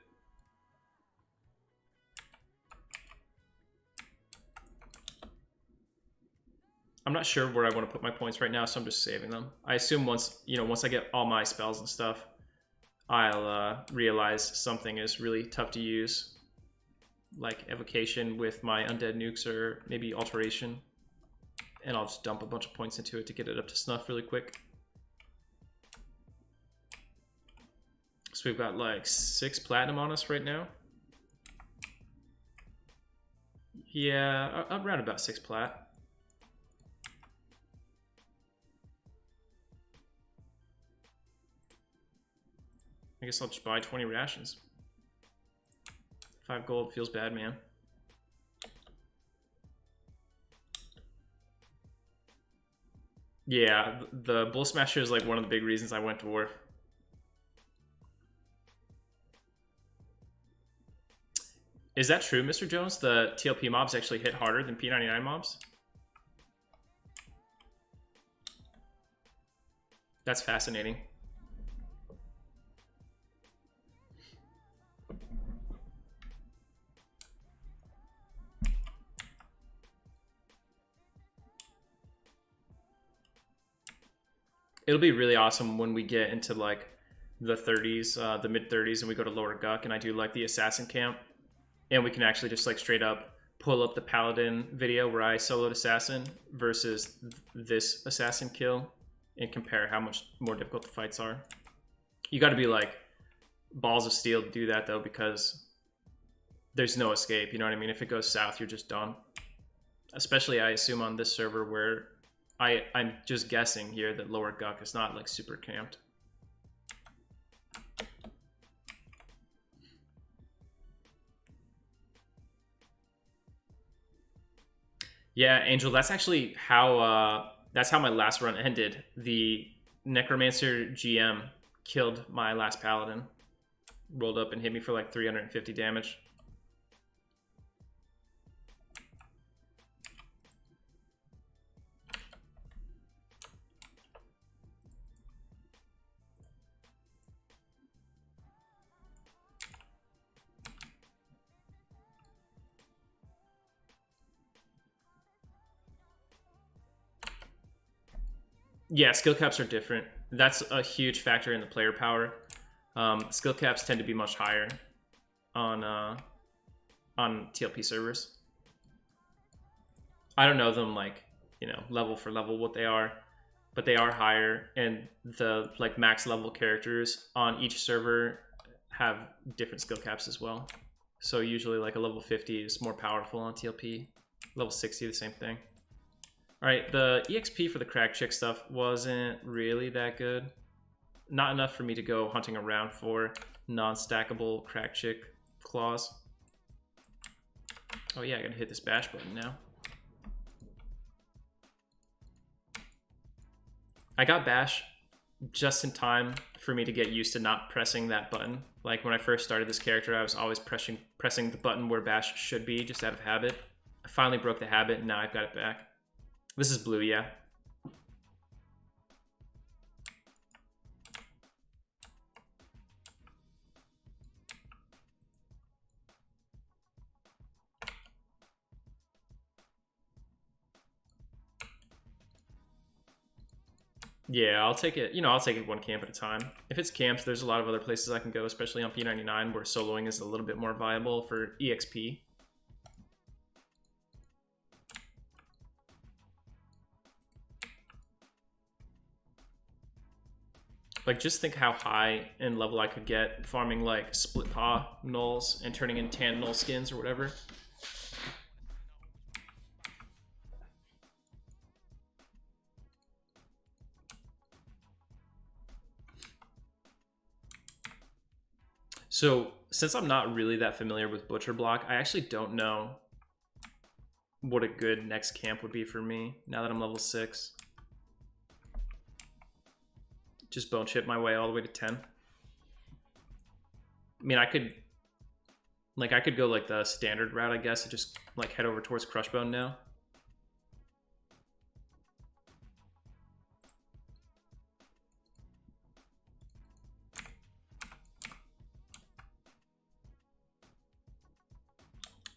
I'm not sure where I want to put my points right now, so I'm just saving them. I assume once I get all my spells and stuff, I'll realize something is really tough to use, like evocation with my undead nukes or maybe alteration, and I'll just dump a bunch of points into it to get it up to snuff really quick. So we've got like 6 platinum on us right now. Yeah, around about 6 plat. I guess I'll just buy 20 rations. 5 gold feels bad, man. Yeah, the Bull Smasher is like one of the big reasons I went dwarf. Is that true, Mr. Jones? The TLP mobs actually hit harder than P99 mobs? That's fascinating. It'll be really awesome when we get into like the 30s, the mid 30s, and we go to Lower Guck and I do like the assassin camp, and we can actually just like straight up pull up the Paladin video where I soloed assassin versus this assassin kill and compare how much more difficult the fights are. You got to be like balls of steel to do that though, because there's no escape. You know what I mean? If it goes south, you're just done. Especially, I assume, on this server where I'm just guessing here that Lower Guck is not like super camped. Yeah, Angel, that's actually how my last run ended. The Necromancer GM killed my last Paladin. Rolled up and hit me for like 350 damage. Yeah, skill caps are different. That's a huge factor in the player power. Skill caps tend to be much higher on TLP servers. I don't know them like, level for level what they are, but they are higher, and the like max level characters on each server have different skill caps as well. So usually like a level 50 is more powerful on TLP. Level 60, the same thing. All right, the EXP for the crack chick stuff wasn't really that good. Not enough for me to go hunting around for non-stackable crack chick claws. Oh yeah, I gotta hit this bash button now. I got bash just in time for me to get used to not pressing that button. Like when I first started this character, I was always pressing the button where bash should be, just out of habit. I finally broke the habit, and now I've got it back. This is blue, yeah. Yeah, I'll take it. You know, I'll take it one camp at a time. If it's camps, there's a lot of other places I can go, especially on P99, where soloing is a little bit more viable for EXP. Like, just think how high in level I could get farming, like, split paw nulls and turning in tan null skins or whatever. So, since I'm not really that familiar with Butcher Block, I actually don't know what a good next camp would be for me now that I'm level 6. Just bone chip my way all the way to 10. I mean, I could go like the standard route, I guess, and just like head over towards Crushbone now.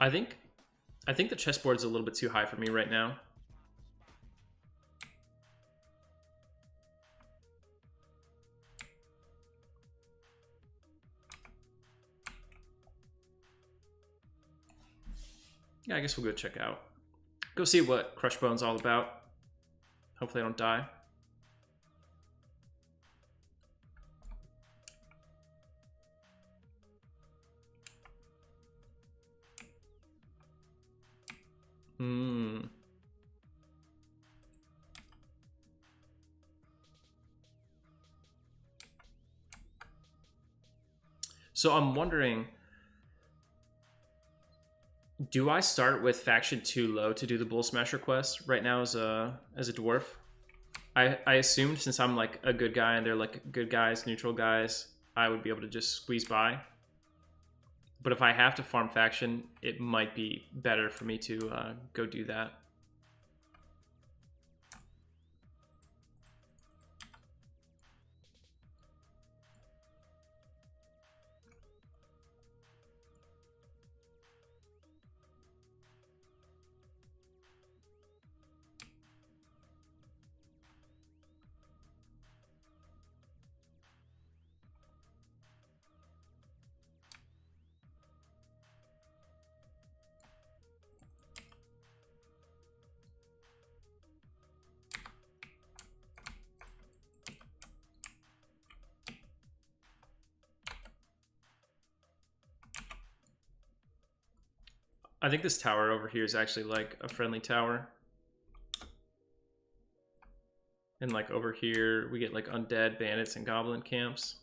I think the chessboard's a little bit too high for me right now. Yeah, I guess we'll go check out. Go see what Crushbone's all about. Hopefully I don't die. So I'm wondering, do I start with faction 2 low to do the Bull Smasher quest right now as a dwarf? I assumed since I'm like a good guy and they're like good guys, neutral guys, I would be able to just squeeze by. But if I have to farm faction, it might be better for me to go do that. I think this tower over here is actually like a friendly tower. And like over here, we get like undead, bandits, and goblin camps.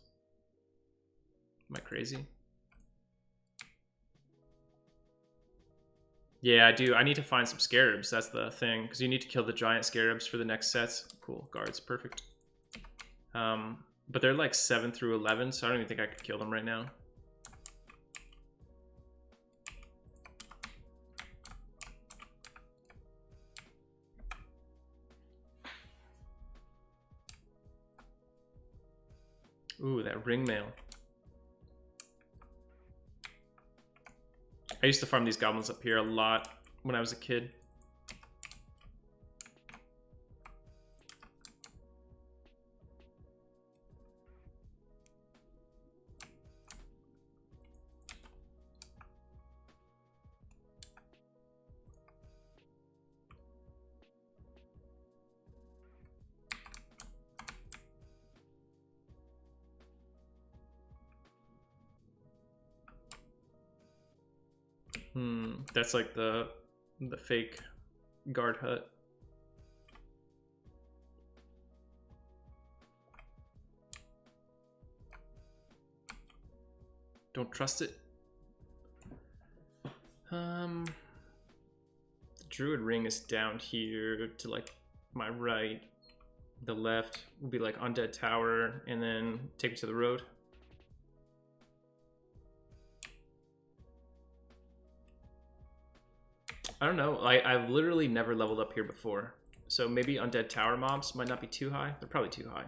Am I crazy? Yeah, I do. I need to find some scarabs. That's the thing. Because you need to kill the giant scarabs for the next sets. Cool. Guards. Perfect. But they're like 7 through 11, so I don't even think I could kill them right now. Ooh, that ring mail. I used to farm these goblins up here a lot when I was a kid. That's like the fake guard hut. Don't trust it. The druid ring is down here to like my right. The left will be like undead tower, and then take me to the road. I don't know. I've literally never leveled up here before. So maybe undead tower mobs might not be too high. They're probably too high.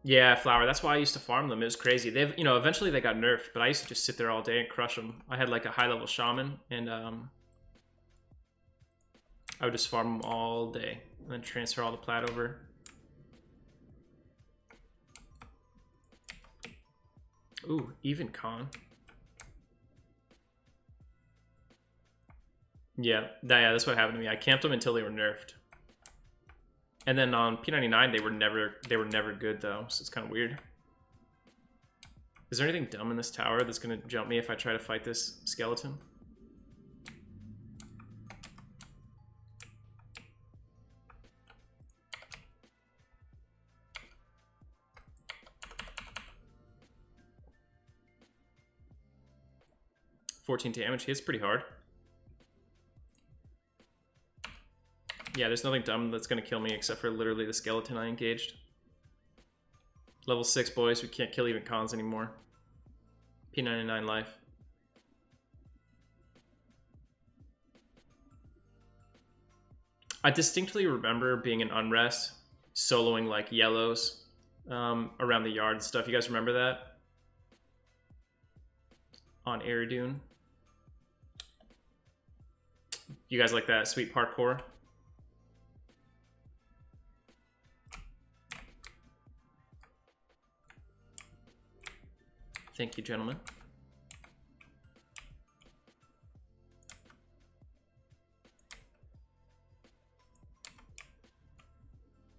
Yeah, flower. That's why I used to farm them. It was crazy. They've, you know, eventually they got nerfed, but I used to just sit there all day and crush them. I had like a high level shaman, and I I would just farm them all day and then transfer all the plat over. Ooh, even con. Yeah, that's what happened to me. I camped them until they were nerfed. And then on P99 they were never good though, so it's kind of weird. Is there anything dumb in this tower that's gonna jump me if I try to fight this skeleton? $14 damage, hits pretty hard. Yeah, there's nothing dumb that's gonna kill me except for literally the skeleton I engaged. Level 6, boys, we can't kill even cons anymore. P99 life. I distinctly remember being in Unrest, soloing like yellows around the yard and stuff. You guys remember that? On Eriadune. You guys like that sweet parkour? Thank you, gentlemen.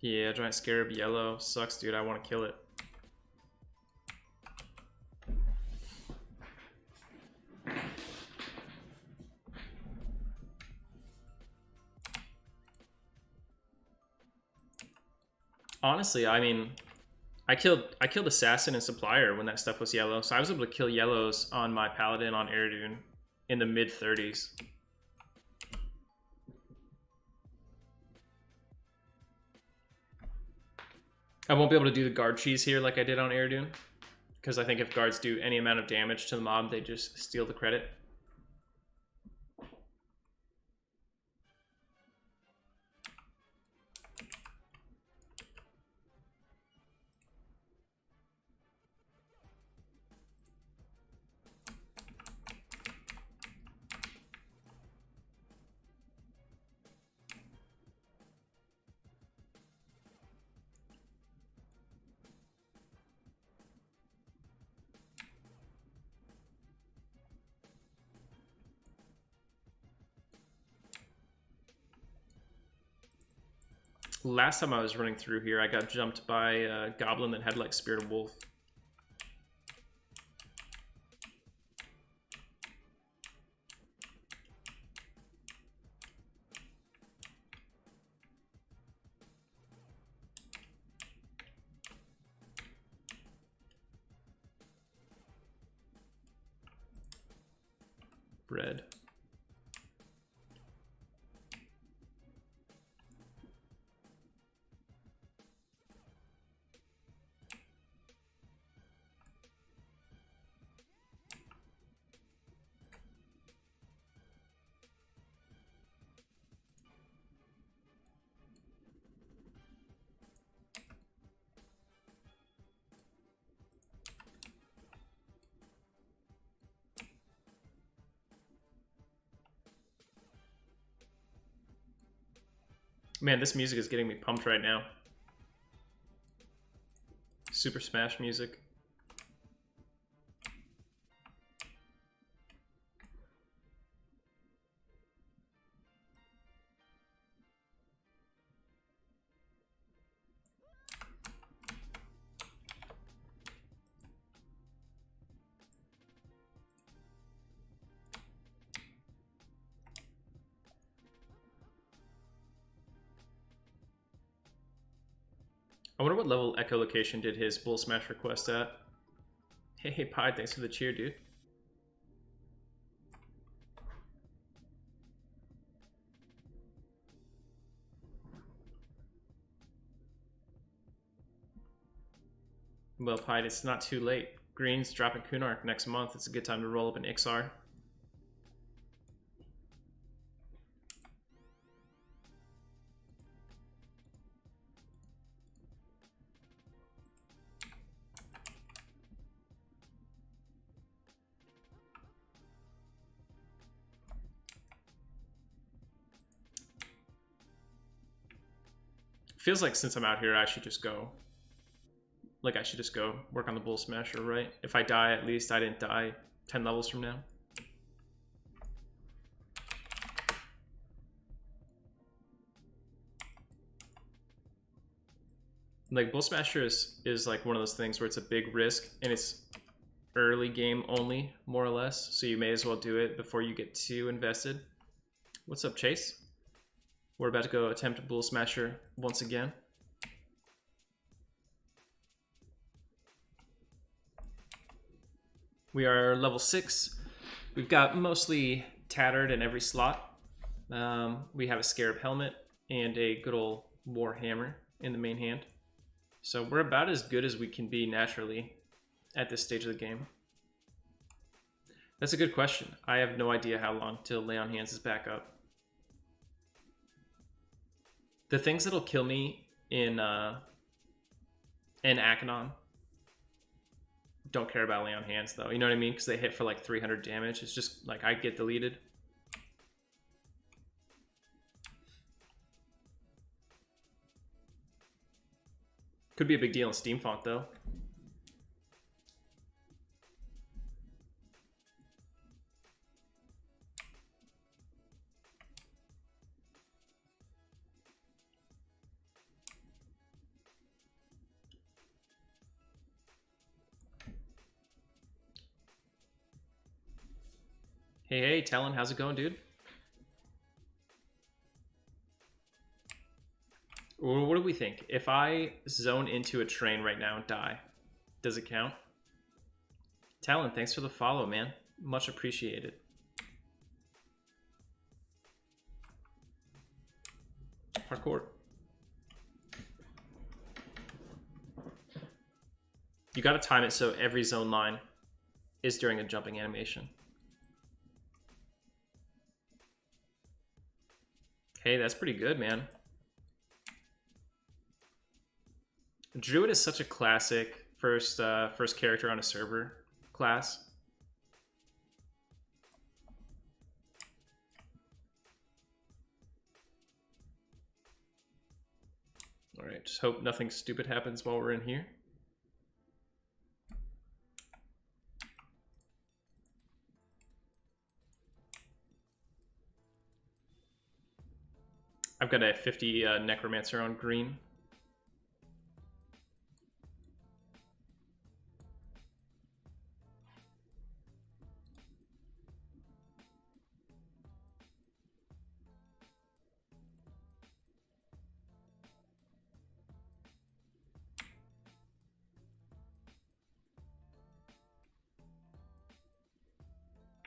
Yeah, giant scarab yellow. Sucks, dude. I want to kill it. Honestly, I mean, I killed Assassin and Supplier when that stuff was yellow, so I was able to kill yellows on my Paladin on Eriadune in the mid-30s. I won't be able to do the guard cheese here like I did on Eriadune, because I think if guards do any amount of damage to the mob, they just steal the credit. Last time I was running through here, I got jumped by a goblin that had like Spirit of Wolf. Bread. Man, this music is getting me pumped right now. Super Smash music. I wonder what level echolocation did his Bull Smash request at. Hey, Pie, thanks for the cheer, dude. Well, Pie, it's not too late. Green's dropping Kunark next month. It's a good time to roll up an Ixar. feels like since I'm out here, I should just go. Like, I should just go work on the Bull Smasher, right? If I die, at least I didn't die 10 levels from now. Like, Bull Smasher is like one of those things where it's a big risk, and it's early game only, more or less. So you may as well do it before you get too invested. What's up, Chase? We're about to go attempt Bull Smasher once again. We are level 6. We've got mostly tattered in every slot. We have a Scarab helmet and a good old War Hammer in the main hand. So we're about as good as we can be naturally at this stage of the game. That's a good question. I have no idea how long till Lay on Hands is back up. The things that'll kill me in Akanon don't care about Lay on Hands, though. You know what I mean? Because they hit for like 300 damage. It's just like I get deleted. Could be a big deal in Steamfont, though. Hey, Talon, how's it going, dude? What do we think? If I zone into a train right now and die, does it count? Talon, thanks for the follow, man. Much appreciated. Hardcore. You gotta time it so every zone line is during a jumping animation. Hey, that's pretty good, man. Druid is such a classic first character on a server class. All right, just hope nothing stupid happens while we're in here. I've got a 50 Necromancer on green.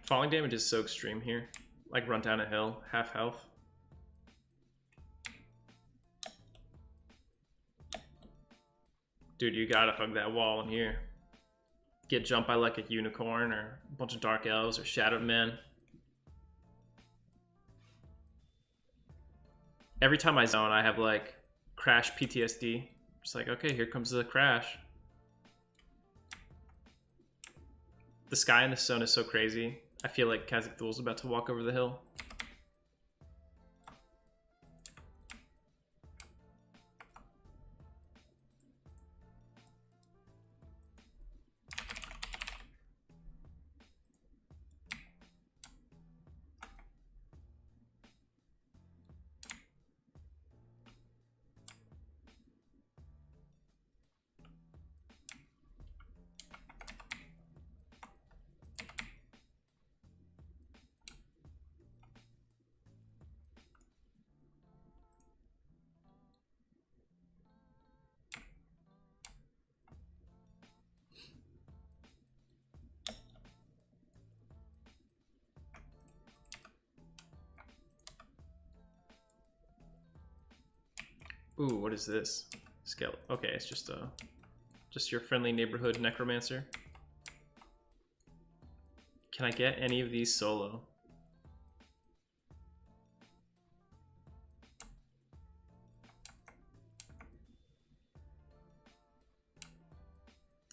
Falling damage is so extreme here. Like run down a hill, half health. Dude, you gotta hug that wall in here. Get jumped by like a unicorn or a bunch of dark elves or shadowed men. Every time I zone, I have like crash PTSD. Just like, okay, here comes the crash. The sky in this zone is so crazy. I feel like Kazakh Thul's about to walk over the hill. Ooh, what is this? Skeleton. Okay, it's just your friendly neighborhood necromancer. Can I get any of these solo?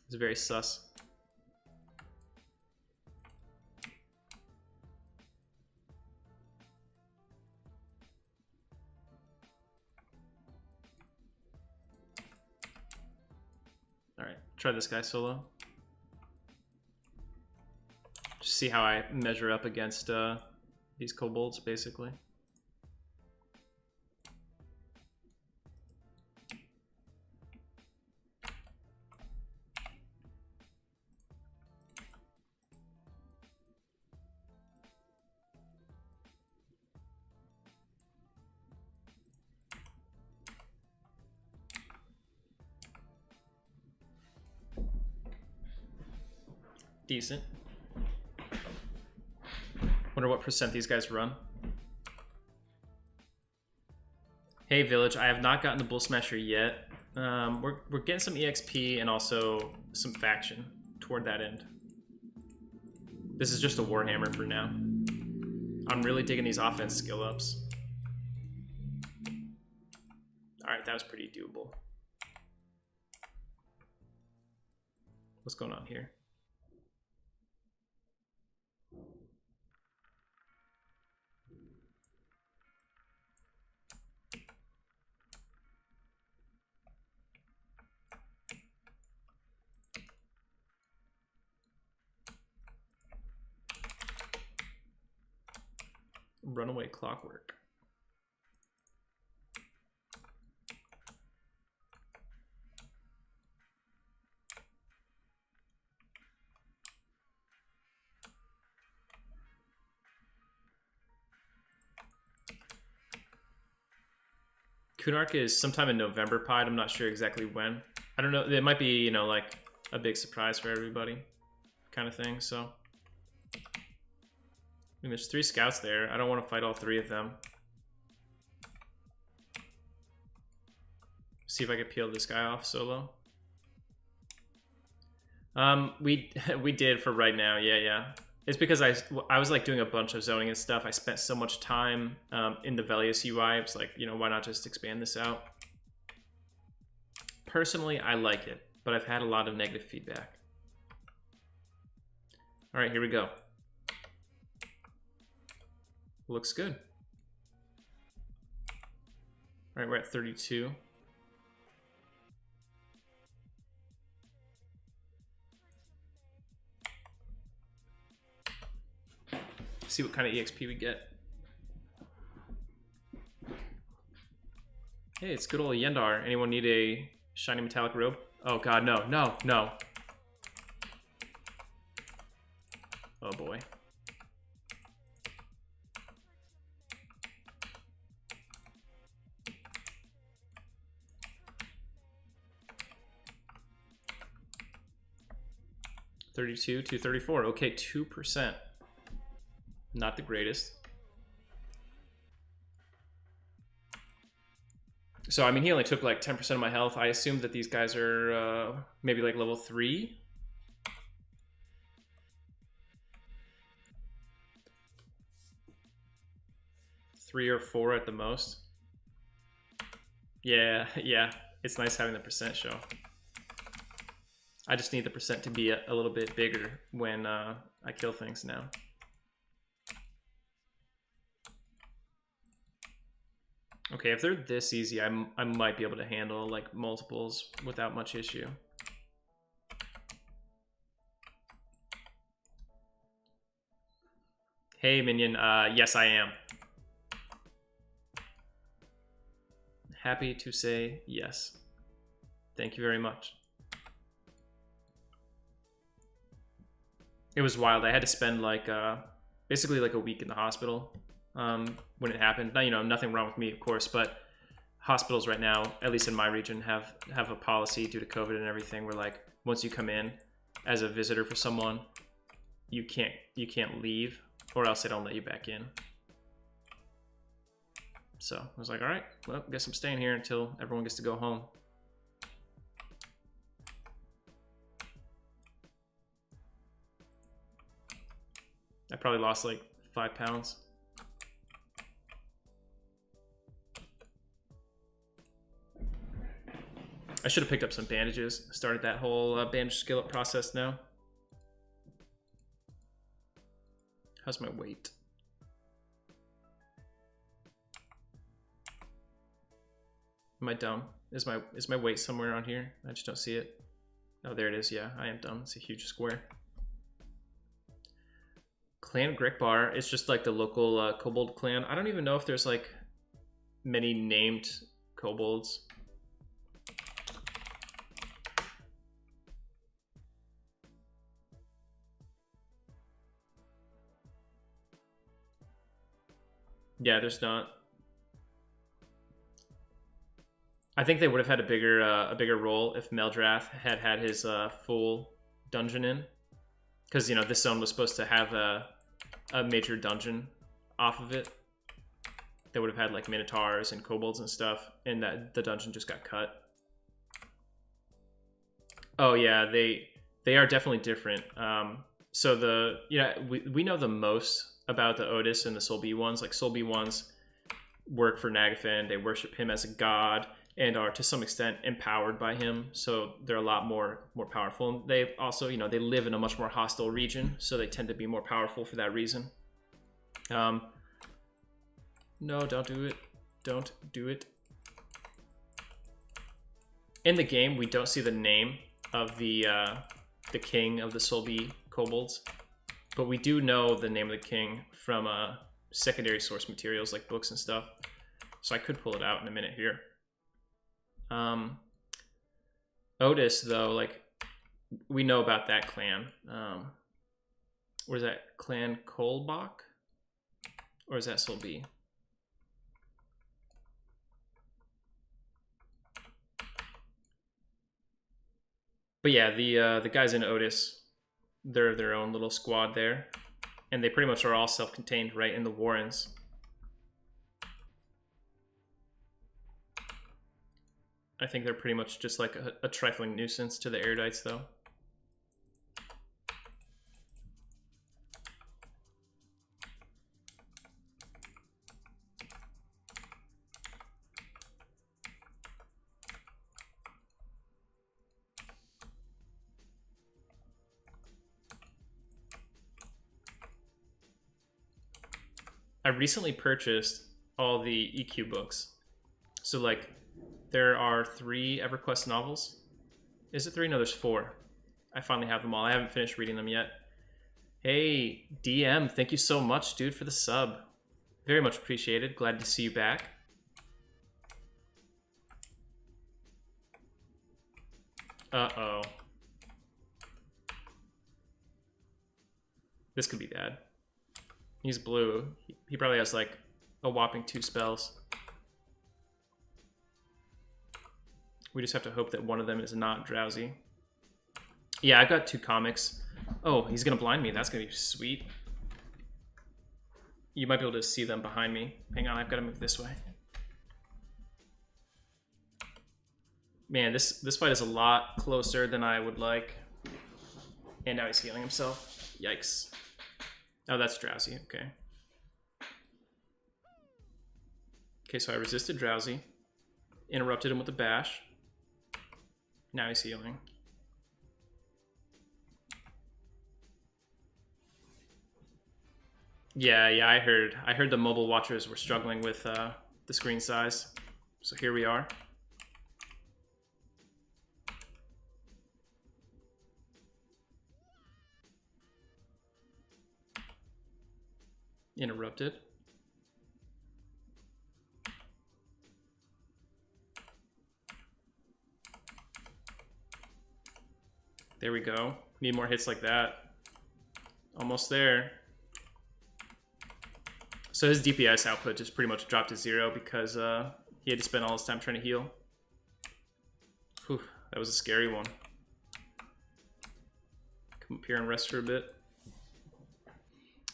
It's very sus. try this guy solo. Just see how I measure up against these kobolds, basically. Decent. Wonder what percent these guys run. Hey Village, I have not gotten the Bull Smasher yet. We're getting some EXP and also some faction toward that end. This is just a Warhammer for now. I'm really digging these offense skill ups. Alright, that was pretty doable. What's going on here? Runaway Clockwork. Kunark is sometime in November pied. I'm not sure exactly when. I don't know. It might be, you know, like a big surprise for everybody kind of thing. So, I mean, there's 3 scouts there. I don't want to fight all 3 of them. See if I can peel this guy off solo. We did for right now. Yeah. It's because I was like doing a bunch of zoning and stuff. I spent so much time in the Velius UI. It's like, you know, why not just expand this out? Personally, I like it, but I've had a lot of negative feedback. All right, here we go. Looks good. All right, we're at 32. See what kind of EXP we get. Hey, it's good old Yendar. Anyone need a shiny metallic robe? Oh god, no. Oh boy. $32 to $34. Okay, 2%. Not the greatest. So, I mean, he only took like 10% of my health. I assume that these guys are maybe like level 3. Three or 4 at the most. Yeah. It's nice having the percent show. I just need the percent to be a little bit bigger when I kill things now. Okay, if they're this easy, I might be able to handle like multiples without much issue. Hey Minion, yes I am. Happy to say yes. Thank you very much. It was wild. I had to spend like basically like a week in the hospital when it happened. Now, you know, nothing wrong with me, of course, but hospitals right now, at least in my region, have a policy due to COVID and everything where like once you come in as a visitor for someone, you can't leave, or else they don't let you back in. So I was like, all right, well, guess I'm staying here until everyone gets to go home. I probably lost like 5 pounds. I should have picked up some bandages. Started that whole bandage skill up process now. How's my weight? Am I dumb? Is my weight somewhere on here? I just don't see it. Oh, there it is. Yeah, I am dumb. It's a huge square. Clan Grickbar is just like the local kobold clan. I don't even know if there's like many named kobolds. Yeah, there's not. I think they would have had a bigger role if Meldrath had had his full dungeon in, because you know this zone was supposed to have a major dungeon off of it. They would have had like minotaurs and kobolds and stuff, and that the dungeon just got cut. Oh yeah, they are definitely different. So we know the most about the Otis and the Soul B ones. Like Soul B ones work for Nagafen. They worship him as a god and are to some extent empowered by him. So they're a lot more powerful. They also, you know, they live in a much more hostile region, so they tend to be more powerful for that reason. No, don't do it. Don't do it. In the game, we don't see the name of the king of the Soul B kobolds, but we do know the name of the king from secondary source materials like books and stuff. So I could pull it out in a minute here. Otis, though, like we know about that clan. Where's that clan? Kolbach, or is that Soul B? But yeah, the guys in Otis, they're their own little squad there, and they pretty much are all self-contained right in the Warrens. I think they're pretty much just like a trifling nuisance to the Erudites, though. I recently purchased all the EQ books. So like there are 3 Everquest novels. Is it 3? No, there's 4. I finally have them all. I haven't finished reading them yet. Hey, DM, thank you so much, dude, for the sub. Very much appreciated. Glad to see you back. Uh-oh. This could be bad. He's blue. He probably has like a whopping 2 spells. We just have to hope that one of them is not drowsy. Yeah, I've got 2 comics. Oh, he's gonna blind me. That's gonna be sweet. You might be able to see them behind me. Hang on, I've got to move this way. Man, this fight is a lot closer than I would like. And now he's healing himself. Yikes. Oh, that's drowsy. Okay. Okay, so I resisted drowsy. Interrupted him with a bash. Now he's healing. Yeah, I heard the mobile watchers were struggling with the screen size. So here we are. Interrupted. There we go. Need more hits like that. Almost there. So his DPS output just pretty much dropped to 0 because he had to spend all his time trying to heal. Whew, that was a scary one. Come up here and rest for a bit.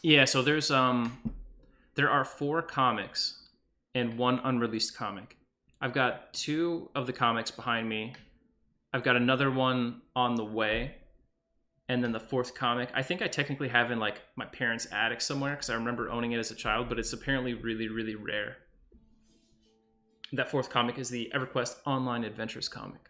Yeah, so there are 4 comics and 1 unreleased comic. I've got 2 of the comics behind me. I've got another one on the way. And then the 4th comic, I think I technically have in like my parents' attic somewhere because I remember owning it as a child, but it's apparently really, really rare. That 4th comic is the Everquest Online Adventures comic.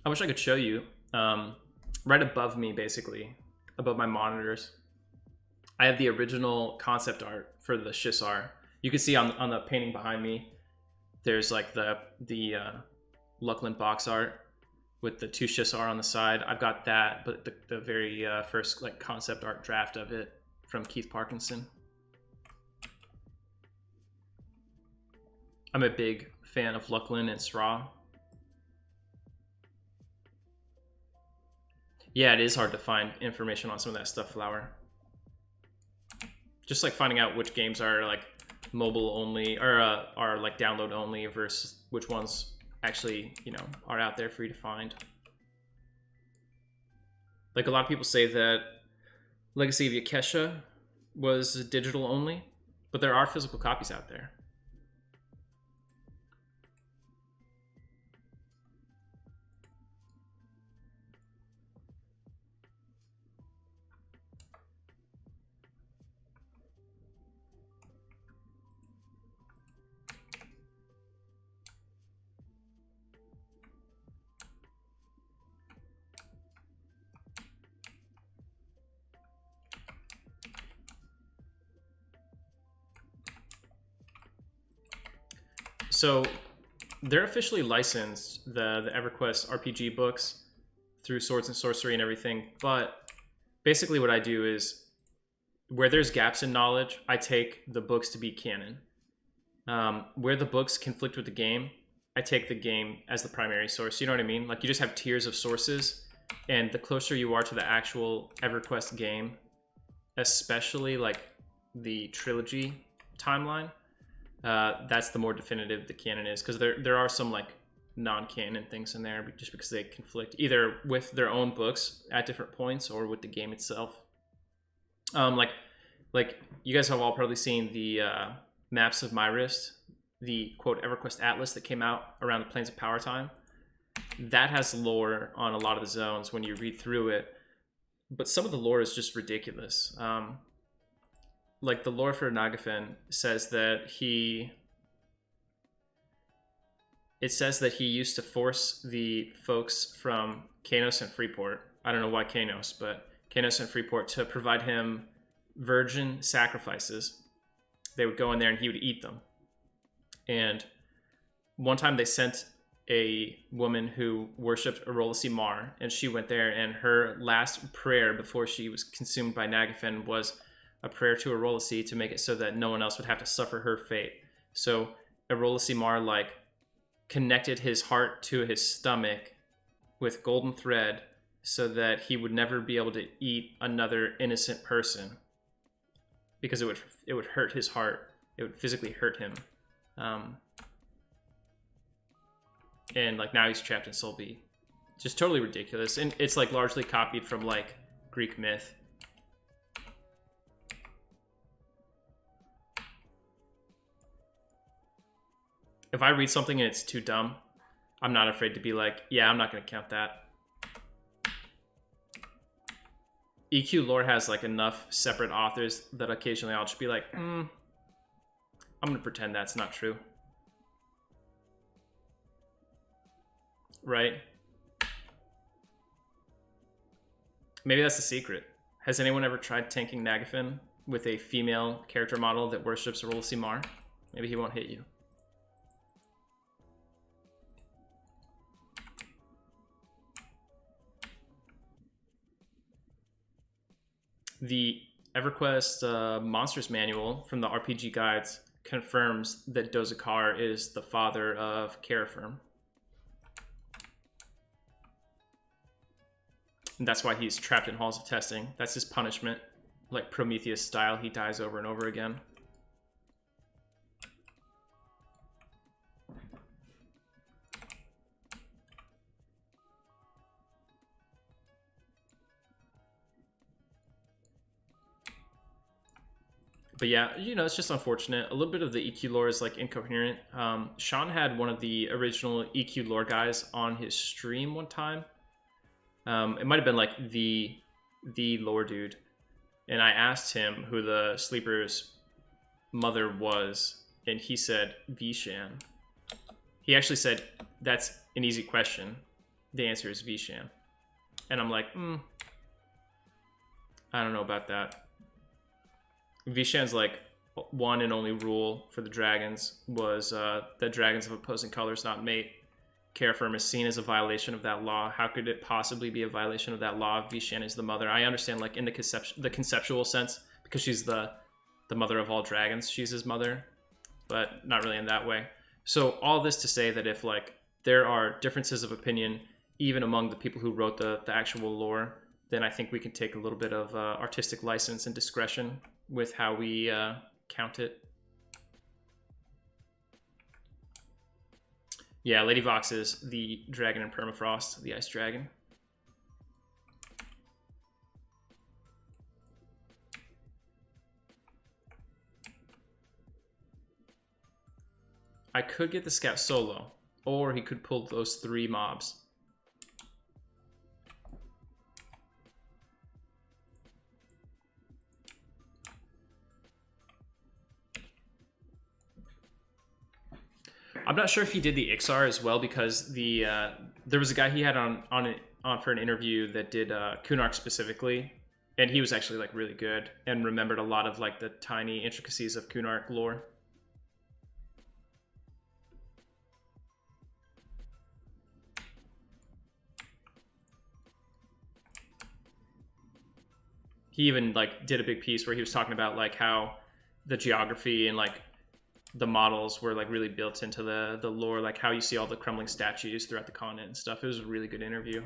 I wish I could show you. Right above me, basically, above my monitors, I have the original concept art for the Shissar. You can see on the painting behind me, there's like the Luckland box art with the 2 Shissar on the side. I've got that, but the very first like concept art draft of it from Keith Parkinson. I'm a big fan of Luckland and Sraw. Yeah, it is hard to find information on some of that stuff, Flower. Just like finding out which games are like mobile only or are like download only versus which ones actually, you know, are out there for you to find. Like a lot of people say that Legacy of Yakesha was digital only, but there are physical copies out there. So they're officially licensed, the EverQuest RPG books, through Swords and Sorcery and everything. But basically what I do is, where there's gaps in knowledge, I take the books to be canon. Where the books conflict with the game, I take the game as the primary source. You know what I mean? Like, you just have tiers of sources, and the closer you are to the actual EverQuest game, especially like the trilogy timeline, that's the more definitive the canon is, because there are some like non-canon things in there just because they conflict either with their own books at different points or with the game itself. Like you guys have all probably seen the Maps of My Wrist, the quote EverQuest Atlas that came out around the Plains of Power time. That has lore on a lot of the zones when you read through it, but some of the lore is just ridiculous. Like the lore for Nagafen says that he used to force the folks from Kanos and Freeport, I don't know why Kanos, but Kanos and Freeport, to provide him virgin sacrifices. They would go in there and he would eat them. And one time they sent a woman who worshipped Arolasi Mar, and she went there, and her last prayer before she was consumed by Nagafen was a prayer to Arolasi to make it so that no one else would have to suffer her fate. So Arolasi Mar like connected his heart to his stomach with golden thread so that he would never be able to eat another innocent person, because it would hurt his heart. It would physically hurt him. And like now he's trapped in Solby. Just totally ridiculous. And it's like largely copied from like Greek myth. If I read something and it's too dumb, I'm not afraid to be like, yeah, I'm not going to count that. EQ lore has like enough separate authors that occasionally I'll just be like, I'm going to pretend that's not true. Right? Maybe that's the secret. Has anyone ever tried tanking Nagafen with a female character model that worships Arolasi Mar? Maybe he won't hit you. The EverQuest Monsters Manual from the RPG guides confirms that Dozakar is the father of Carafirm. And that's why he's trapped in halls of testing. That's his punishment. Like Prometheus style, he dies over and over again. But yeah, you know, it's just unfortunate. A little bit of the EQ lore is like incoherent. Sean had one of the original EQ lore guys on his stream one time. It might have been like the lore dude. And I asked him who the sleeper's mother was, and he said Vishan. He actually said, that's an easy question. the answer is Vishan. And I'm like, I don't know about that. Vishan's like one and only rule for the dragons was that dragons of opposing colors not mate. Carefirm is seen as a violation of that law. How could it possibly be a violation of that law if Vishan is the mother? I understand, like, in the conceptual sense, because she's the mother of all dragons, she's his mother, but not really in that way. So all this to say that if, like, there are differences of opinion even among the people who wrote the actual lore, then I think we can take a little bit of artistic license and discretion with how we count it. Yeah, Lady Vox is the dragon in Permafrost, the ice dragon. I could get the scout solo, or he could pull those 3 mobs. I'm not sure if he did the Ixar as well, because there was a guy he had on for an interview that did Kunark specifically, and he was actually like really good and remembered a lot of like the tiny intricacies of Kunark lore. He even like did a big piece where he was talking about like how the geography and like the models were like really built into the lore, like how you see all the crumbling statues throughout the continent and stuff. It was a really good interview.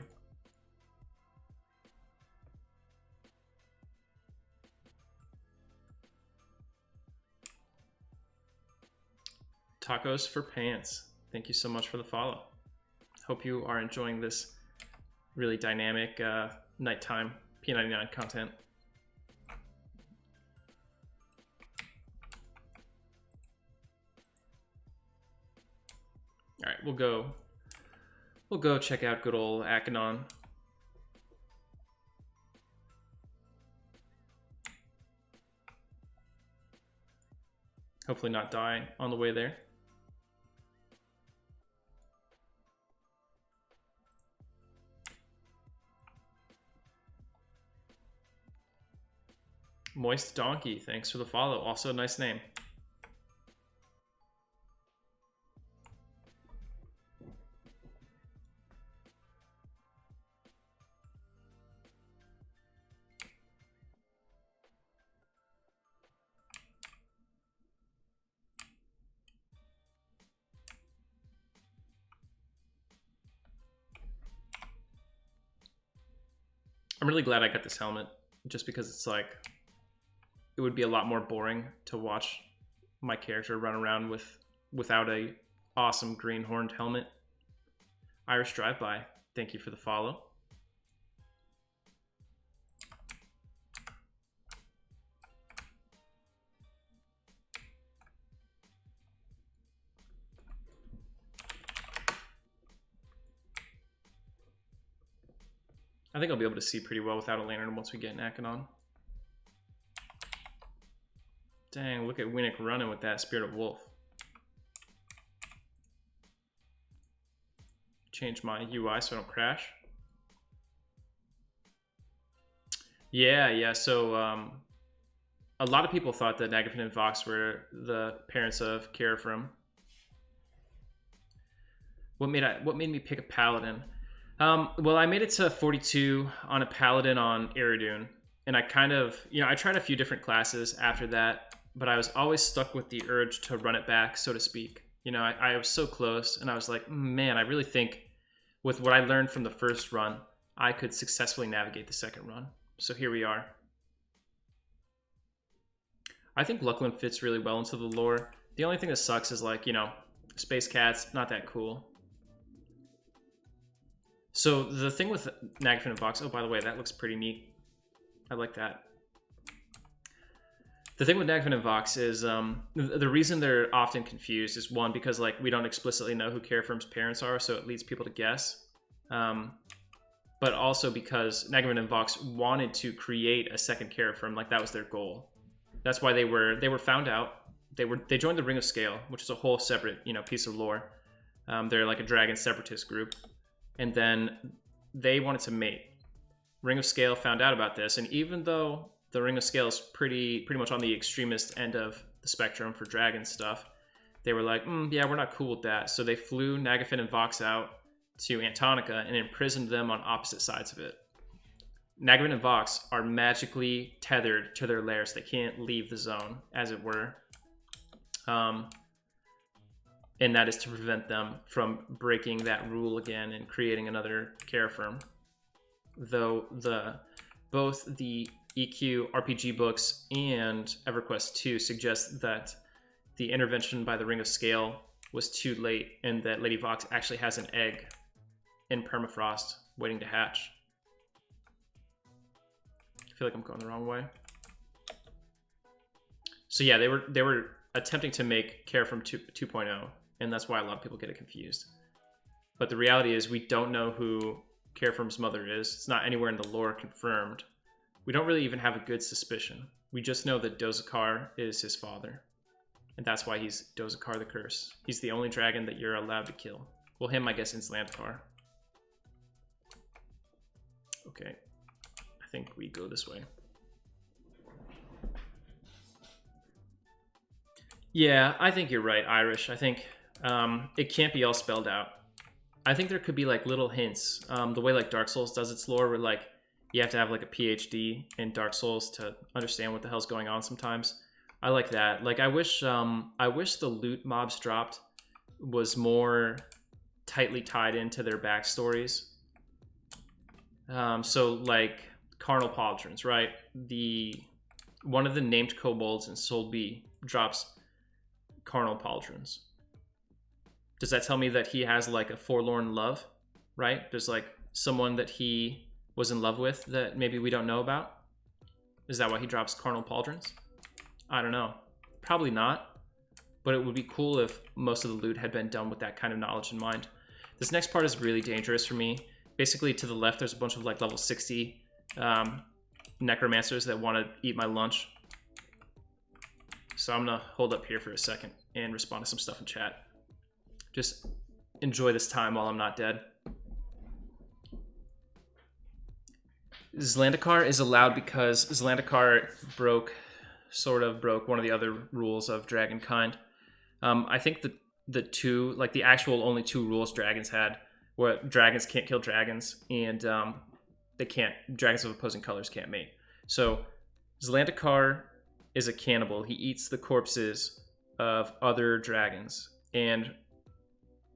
Tacos for Pants, thank you so much for the follow. Hope you are enjoying this really dynamic nighttime P99 content. All right, we'll go check out good old Akanon. Hopefully not die on the way there. Moist Donkey, thanks for the follow. Also a nice name. I'm really glad I got this helmet, just because it's like, it would be a lot more boring to watch my character run around without a awesome green horned helmet. Irish Drive-By, thank you for the follow. I think I'll be able to see pretty well without a lantern once we get an Akanon. Dang, look at Winnick running with that Spirit of Wolf. Change my UI so I don't crash. Yeah, so a lot of people thought that Nagafin and Vox were the parents of Carifrim. What made me pick a Paladin? Well, I made it to 42 on a Paladin on Eridune, and I kind of, I tried a few different classes after that, but I was always stuck with the urge to run it back, so to speak. I was so close, and I was like, man, I really think with what I learned from the first run, I could successfully navigate the second run. So here we are. I think Luckland fits really well into the lore. The only thing that sucks is like, Space Cats, not that cool. So the thing with Nagafin and Vox, oh, by the way, that looks pretty neat. I like that. The thing with Nagafin and Vox is the reason they're often confused is, one, because like we don't explicitly know who Carifrim's parents are, so it leads people to guess. But also because Nagafin and Vox wanted to create a second Carifrim, like that was their goal. That's why they were found out. They joined the Ring of Scale, which is a whole separate piece of lore. They're like a dragon separatist group. and then they wanted to mate. Ring of Scale found out about this, and even though the Ring of Scale is pretty much on the extremist end of the spectrum for dragon stuff, they were like, yeah, we're not cool with that. So they flew Nagafin and Vox out to Antonica and imprisoned them on opposite sides of it. Nagafin and Vox are magically tethered to their lairs. They can't leave the zone, as it were. And that is to prevent them from breaking that rule again and creating another Carafirm. Though both the EQ RPG books and EverQuest 2 suggest that the intervention by the Ring of Scale was too late, and that Lady Vox actually has an egg in permafrost waiting to hatch. I feel like I'm going the wrong way. So yeah, they were attempting to make Carafirm 2.0, and that's why a lot of people get it confused. But the reality is we don't know who Carafirm's mother is. It's not anywhere in the lore confirmed. We don't really even have a good suspicion. We just know that Dozakar is his father. And that's why he's Dozakar the Curse. He's the only dragon that you're allowed to kill. Well, him, I guess, in Zlantakar. Okay. I think we go this way. Yeah, I think you're right, Irish. I think it can't be all spelled out. I think there could be like little hints. The way like Dark Souls does its lore, where like you have to have like a PhD in Dark Souls to understand what the hell's going on sometimes. I like that. Like I wish the loot mobs dropped was more tightly tied into their backstories. So like Carnal Pauldrons, right? One of the named kobolds in Soul B drops Carnal Pauldrons. Does that tell me that he has like a forlorn love, right? There's like someone that he was in love with that maybe we don't know about? Is that why he drops Carnal Pauldrons? I don't know. Probably not. But it would be cool if most of the loot had been done with that kind of knowledge in mind. This next part is really dangerous for me. Basically, to the left, there's a bunch of like level 60 necromancers that want to eat my lunch. So I'm going to hold up here for a second and respond to some stuff in chat. Just enjoy this time while I'm not dead. Zlantakar is allowed because Zlantakar sort of broke one of the other rules of Dragonkind. I think the actual only two rules dragons had were dragons can't kill dragons, and dragons of opposing colors can't mate. So Zlantakar is a cannibal. He eats the corpses of other dragons, and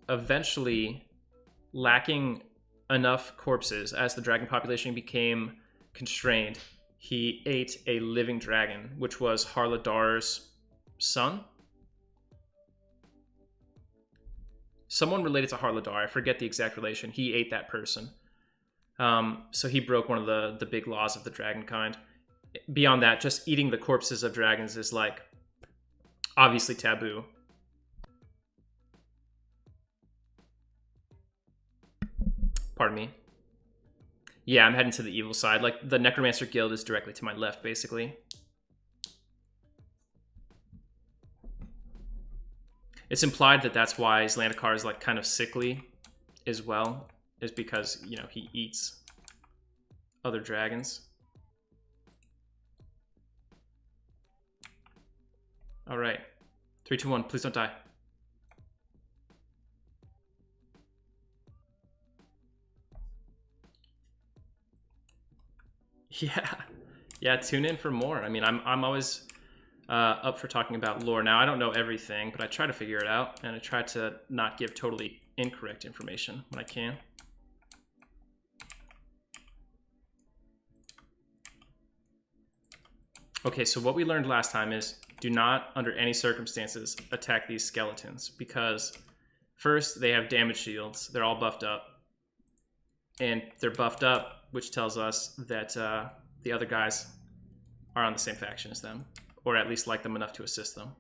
eventually, lacking enough corpses as the dragon population became constrained, he ate a living dragon, which was Harladar's son. Someone related to Harladar, I forget the exact relation. He ate that person. So he broke one of the big laws of the Dragonkind. Beyond that, just eating the corpses of dragons is like obviously taboo. Pardon me. Yeah, I'm heading to the evil side. Like, the Necromancer Guild is directly to my left, basically. It's implied that that's why Zlantakar is, like, kind of sickly as well. Is because, you know, he eats other dragons. Alright. 3, 2, 1. Please don't die. Yeah, tune in for more. I mean, I'm always up for talking about lore. Now, I don't know everything, but I try to figure it out, and I try to not give totally incorrect information when I can. Okay, so what we learned last time is do not, under any circumstances, attack these skeletons, because first, they have damage shields. They're all buffed up. And they're buffed up, which tells us that the other guys are on the same faction as them, or at least like them enough to assist them.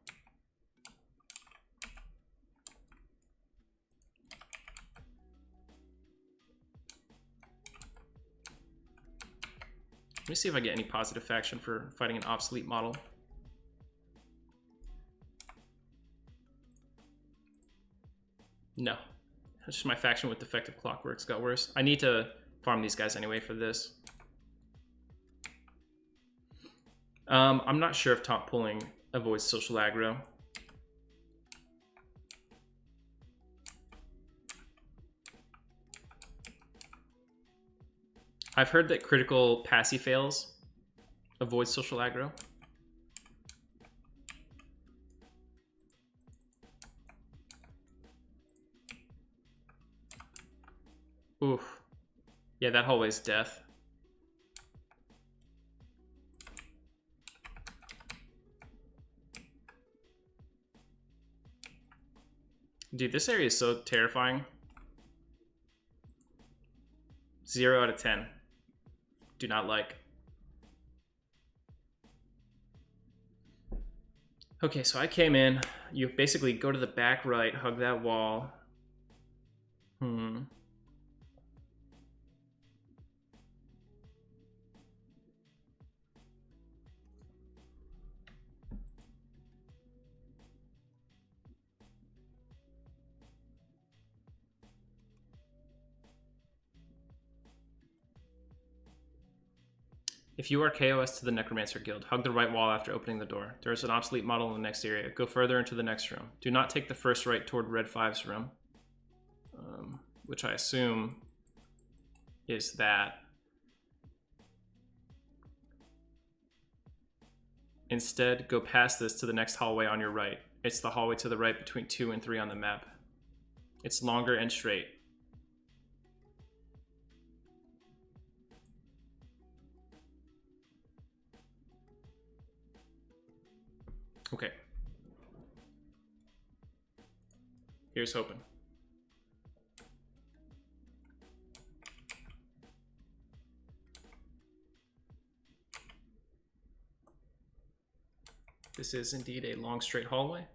Let me see if I get any positive faction for fighting an obsolete model. No. It's just my faction with defective clockworks got worse. I need to farm these guys anyway for this. I'm not sure if top pulling avoids social aggro. I've heard that critical passy fails avoid social aggro. Oof. Yeah, that hallway's death. Dude, this area is so terrifying. 0 out of 10. Do not like. Okay, so I came in. You basically go to the back right, hug that wall. If you are KOS to the Necromancer Guild, hug the right wall after opening the door. There is an obsolete model in the next area. Go further into the next room. Do not take the first right toward Red 5's room, which I assume is that. Instead, go past this to the next hallway on your right. It's the hallway to the right between 2 and 3 on the map. It's longer and straight. Okay. Here's hoping. This is indeed a long straight hallway.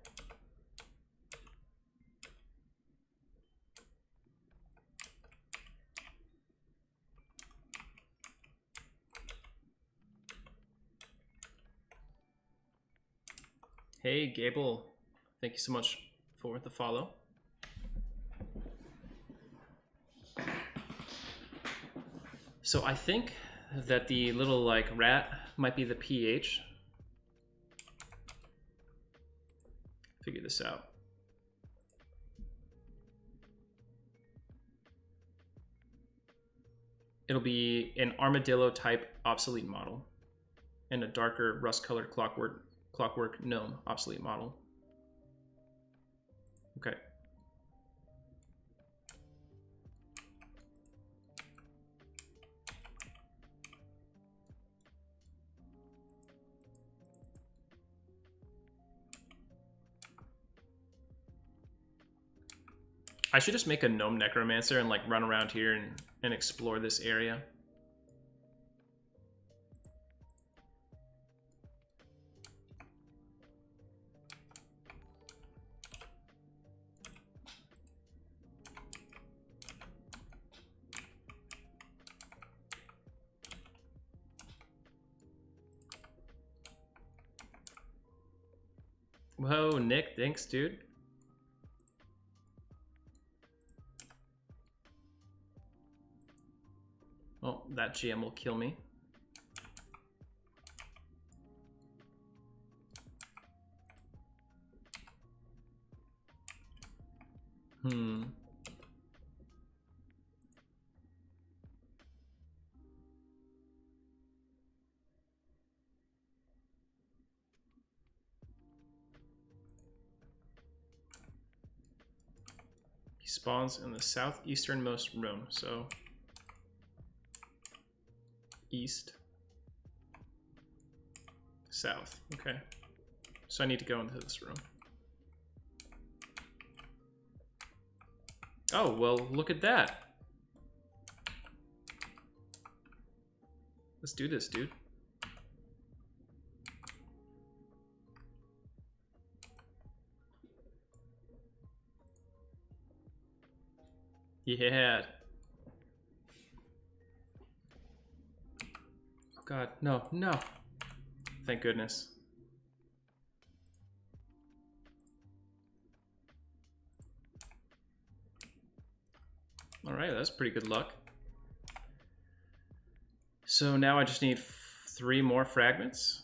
Hey, Gable. Thank you so much for the follow. So I think that the little like rat might be the pH. Figure this out. It'll be an armadillo type obsolete model and a darker rust colored clockwork gnome obsolete model. Okay. I should just make a gnome necromancer and like run around here and explore this area. Whoa, Nick, thanks, dude. Oh, that GM will kill me. He spawns in the southeasternmost room, so east, south. Okay, so I need to go into this room. Oh, well, look at that. Let's do this, dude. Yeah. Oh god, no, no. Thank goodness. All right, that's pretty good luck. So now I just need 3 more fragments.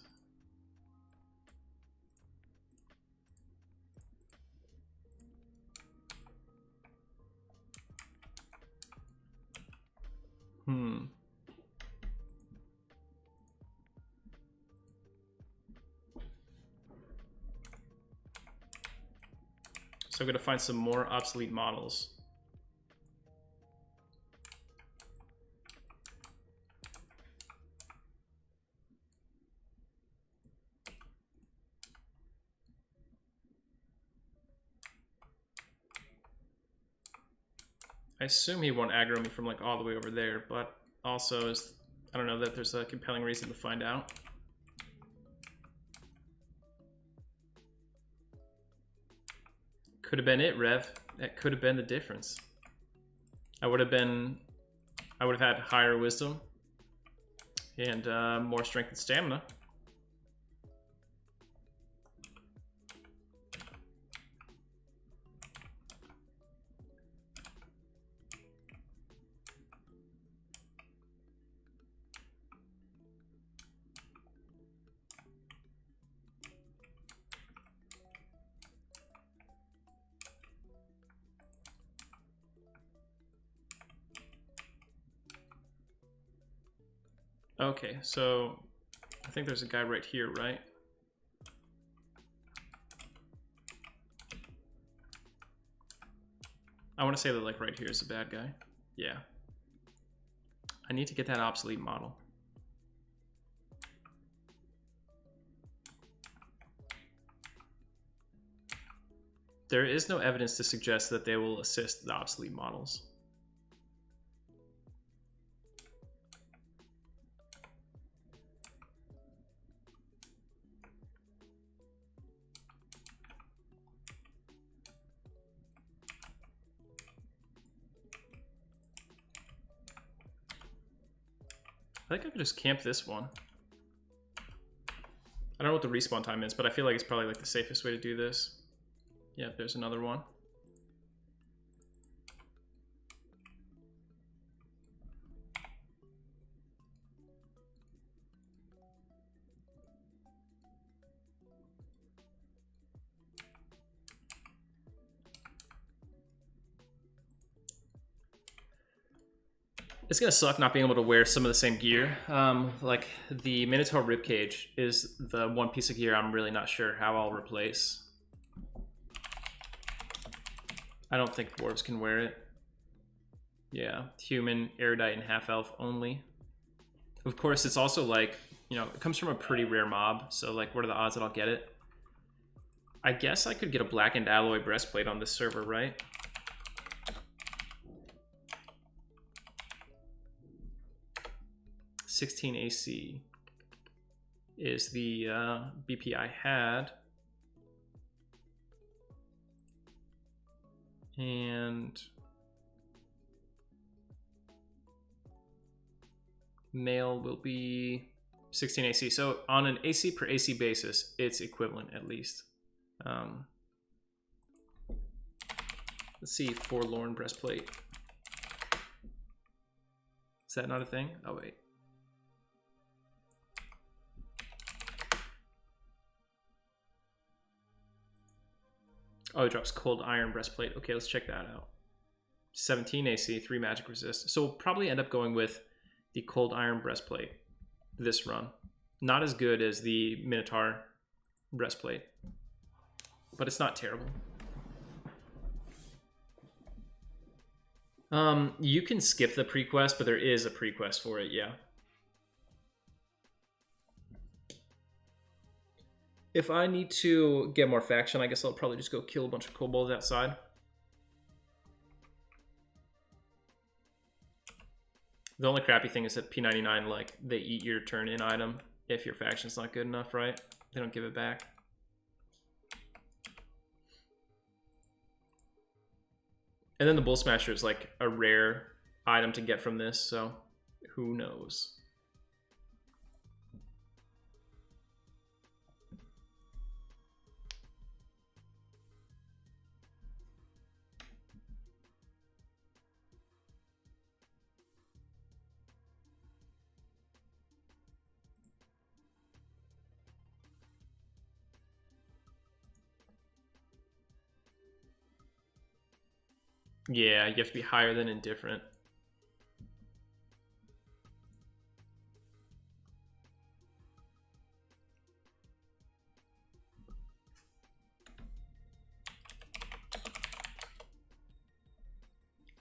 So I'm going to find some more obsolete models. I assume he won't aggro me from like all the way over there, but also I don't know that there's a compelling reason to find out. Could have been it, Rev. That could have been the difference. I would have had higher wisdom and more strength and stamina. Okay, so I think there's a guy right here, right? I want to say that like right here is the bad guy. Yeah. I need to get that obsolete model. There is no evidence to suggest that they will assist the obsolete models. I think I could just camp this one. I don't know what the respawn time is, but I feel like it's probably like the safest way to do this. Yeah, there's another one. It's gonna suck not being able to wear some of the same gear. Like the Minotaur ribcage is the one piece of gear I'm really not sure how I'll replace. I don't think dwarves can wear it. Yeah, human, erudite, and half elf only. Of course, it's also like, you know, it comes from a pretty rare mob, so like, what are the odds that I'll get it? I guess I could get a blackened alloy breastplate on this server, right? $16 AC is the BP I had. And male will be 16 AC. So on an AC per AC basis, it's equivalent at least. Let's see, forlorn breastplate. Is that not a thing? Oh, wait. Oh, it drops cold iron breastplate. Okay, let's check that out. 17 AC, 3 magic resist. So we'll probably end up going with the cold iron breastplate this run. Not as good as the Minotaur breastplate, but it's not terrible. You can skip the pre-quest, but there is a pre-quest for it, yeah. If I need to get more faction, I guess I'll probably just go kill a bunch of kobolds outside. The only crappy thing is that P99, like, they eat your turn-in item if your faction's not good enough, right? They don't give it back. And then the Bull Smasher is like a rare item to get from this, so who knows? Yeah, you have to be higher than indifferent.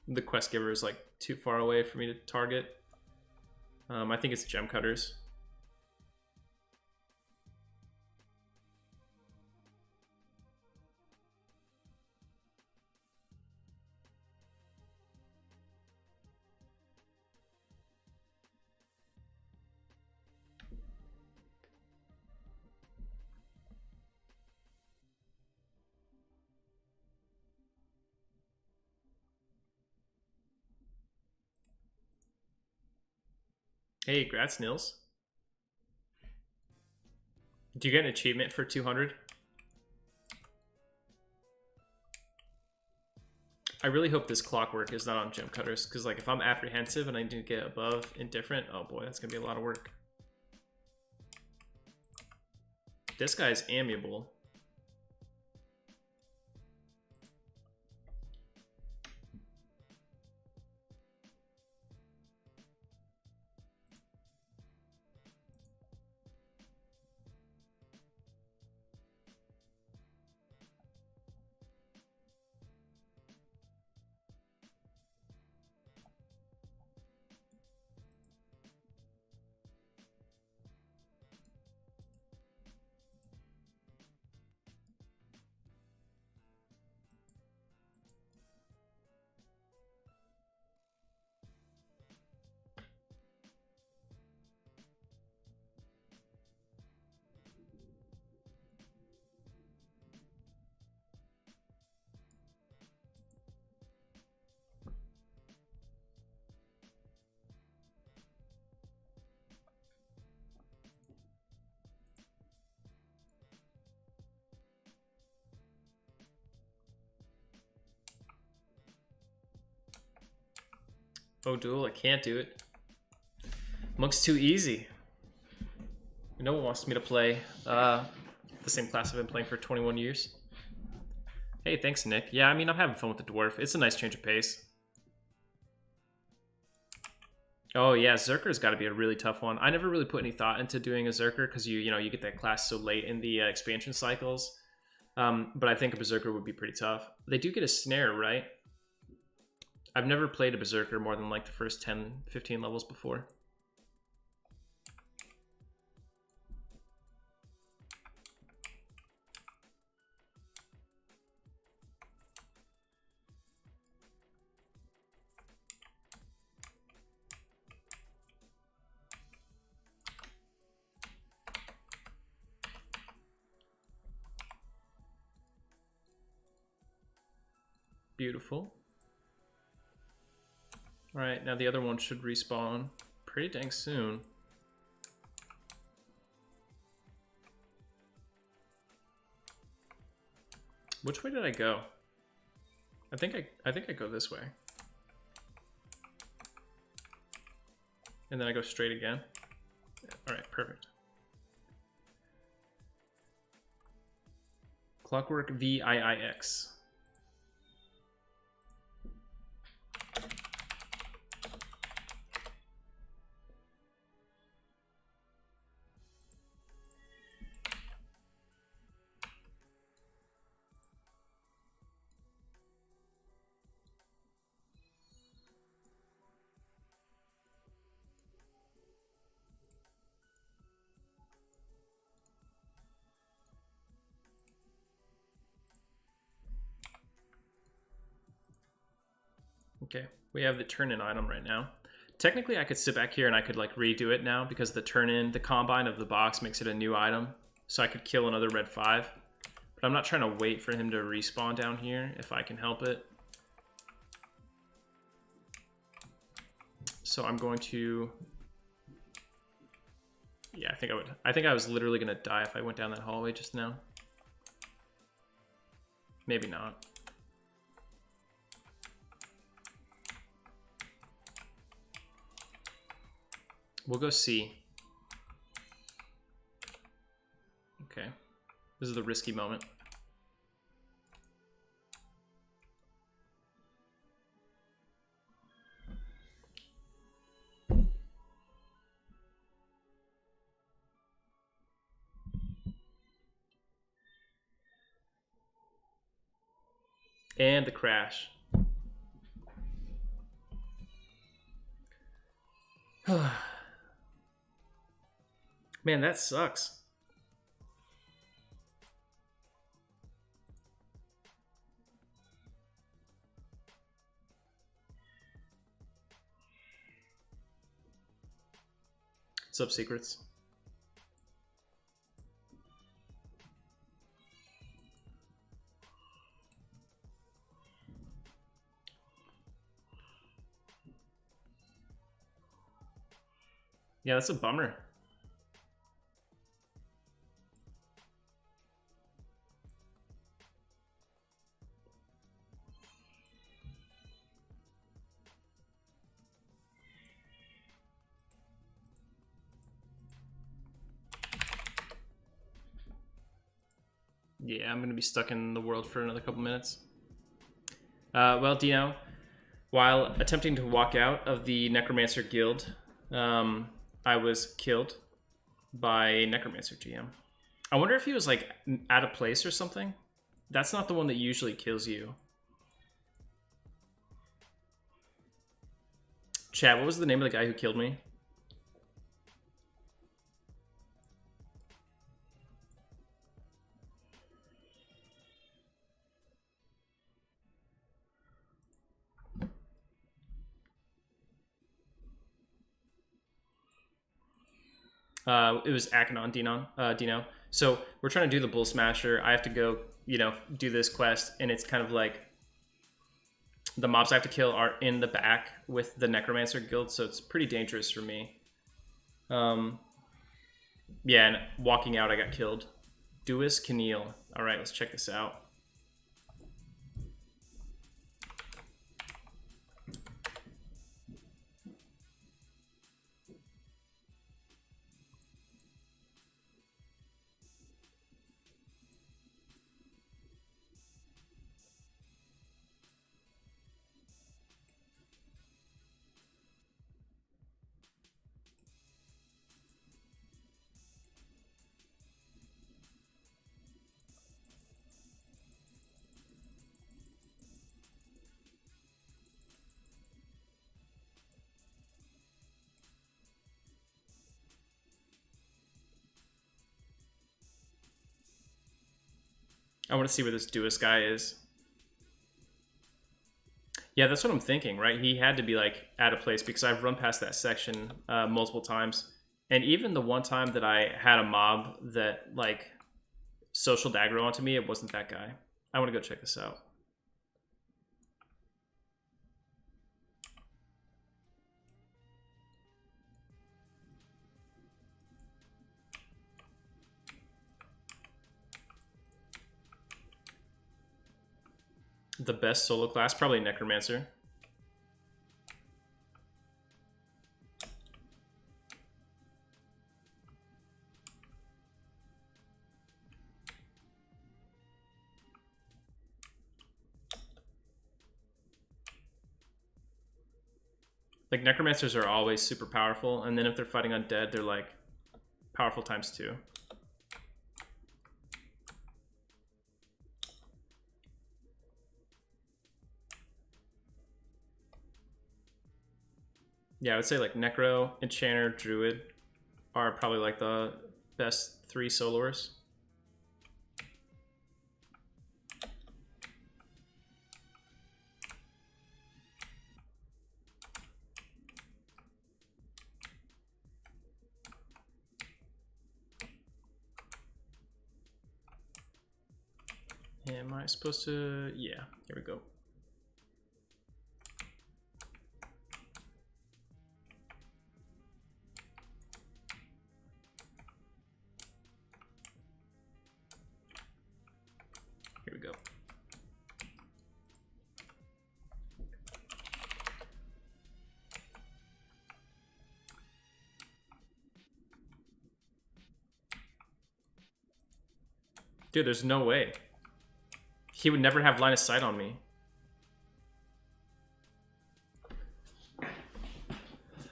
The quest giver is like too far away for me to target. I think it's gem cutters. Hey, grats, Nils. Do you get an achievement for 200? I really hope this clockwork is not on gem cutters, because like if I'm apprehensive and I need to get above indifferent, oh boy, that's gonna be a lot of work. This guy's amiable. Oh, duel, I can't do it. Monk's too easy. No one wants me to play the same class I've been playing for 21 years. Hey, thanks, Nick. Yeah, I mean, I'm having fun with the dwarf. It's a nice change of pace. Oh yeah, Zerker's got to be a really tough one. I never really put any thought into doing a Zerker because you get that class so late in the expansion cycles. But I think a Berserker would be pretty tough. They do get a snare, right? I've never played a Berserker more than like the first 10, 15 levels before. Beautiful. Alright, now the other one should respawn pretty dang soon. Which way did I go? I think I go this way. And then I go straight again. Alright, perfect. Clockwork VIIX. Okay, we have the turn-in item right now. Technically, I could sit back here and I could like redo it now because the turn-in, the combine of the box makes it a new item. So I could kill another red 5. But I'm not trying to wait for him to respawn down here if I can help it. So I'm going to... Yeah, I think I was literally going to die if I went down that hallway just now. Maybe not. We'll go C. Okay. This is the risky moment. And the crash. Man, that sucks. What's up, Secrets? Yeah, that's a bummer. Yeah, I'm going to be stuck in the world for another couple minutes. Well, Dino, while attempting to walk out of the Necromancer Guild, I was killed by Necromancer GM. I wonder if he was like out of place or something. That's not the one that usually kills you. Chat, what was the name of the guy who killed me? It was Akanon, Dino. So we're trying to do the Bull Smasher. I have to go, do this quest, and it's kind of like the mobs I have to kill are in the back with the Necromancer Guild, so it's pretty dangerous for me. Yeah, and walking out, I got killed. Duis Keneal. All right, let's check this out. I want to see where this Duis guy is. Yeah, that's what I'm thinking, right? He had to be like out of place because I've run past that section multiple times. And even the one time that I had a mob that like social aggro onto me, it wasn't that guy. I want to go check this out. The best solo class, probably Necromancer. Like, Necromancers are always super powerful, and then if they're fighting undead, they're like powerful times 2. Yeah, I would say like Necro, Enchanter, Druid are probably like the best 3 soloers. Am I supposed to? Yeah, here we go. Here we go. Dude, there's no way. He would never have line of sight on me.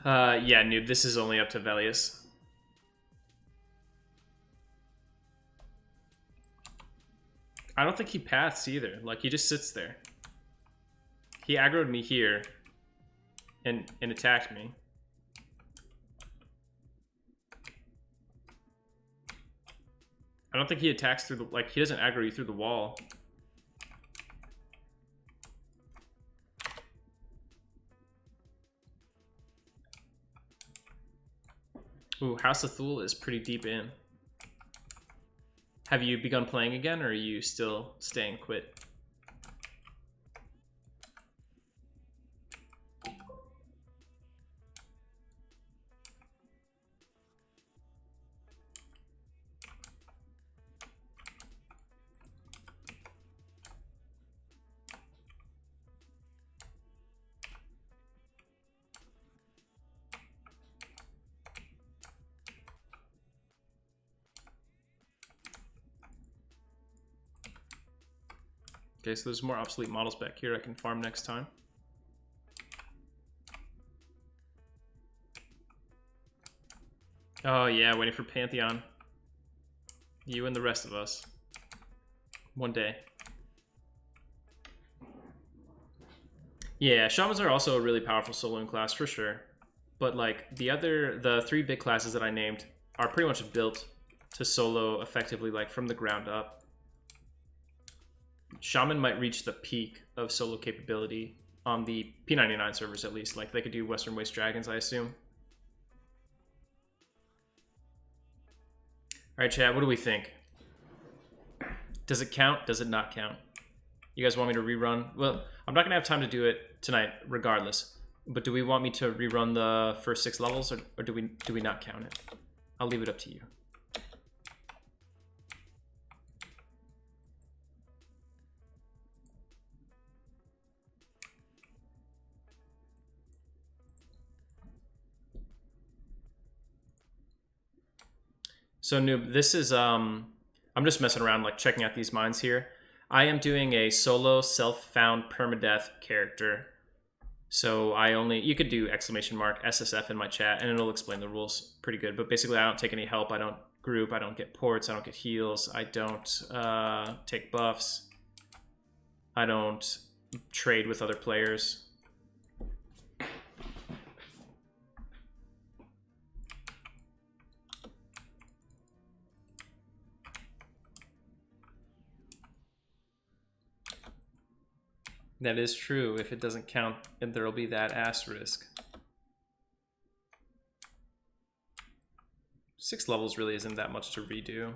Yeah, noob, this is only up to Velius. I don't think he paths either. Like, he just sits there. He aggroed me here and attacked me. I don't think he attacks through the, like, he doesn't aggro you through the wall. Ooh, House of Thule is pretty deep in. Have you begun playing again, or are you still staying quit? Okay, so there's more obsolete models back here I can farm next time. Oh yeah, waiting for Pantheon. You and the rest of us. One day. Yeah, Shamans are also a really powerful soloing class for sure. But like the three big classes that I named are pretty much built to solo effectively, like from the ground up. Shaman might reach the peak of solo capability on the P99 servers at least. Like they could do Western Waste Dragons, I assume. Alright, chat, what do we think? Does it count? Does it not count? You guys want me to rerun? Well, I'm not going to have time to do it tonight regardless. But do we want me to rerun the first 6 levels, or do we not count it? I'll leave it up to you. So Noob, this is, I'm just messing around, like checking out these mines here. I am doing a solo self-found permadeath character. So you could do !SSF in my chat and it'll explain the rules pretty good. But basically I don't take any help, I don't group, I don't get ports, I don't get heals, I don't take buffs. I don't trade with other players. That is true. If it doesn't count, there'll be that asterisk. 6 levels really isn't that much to redo.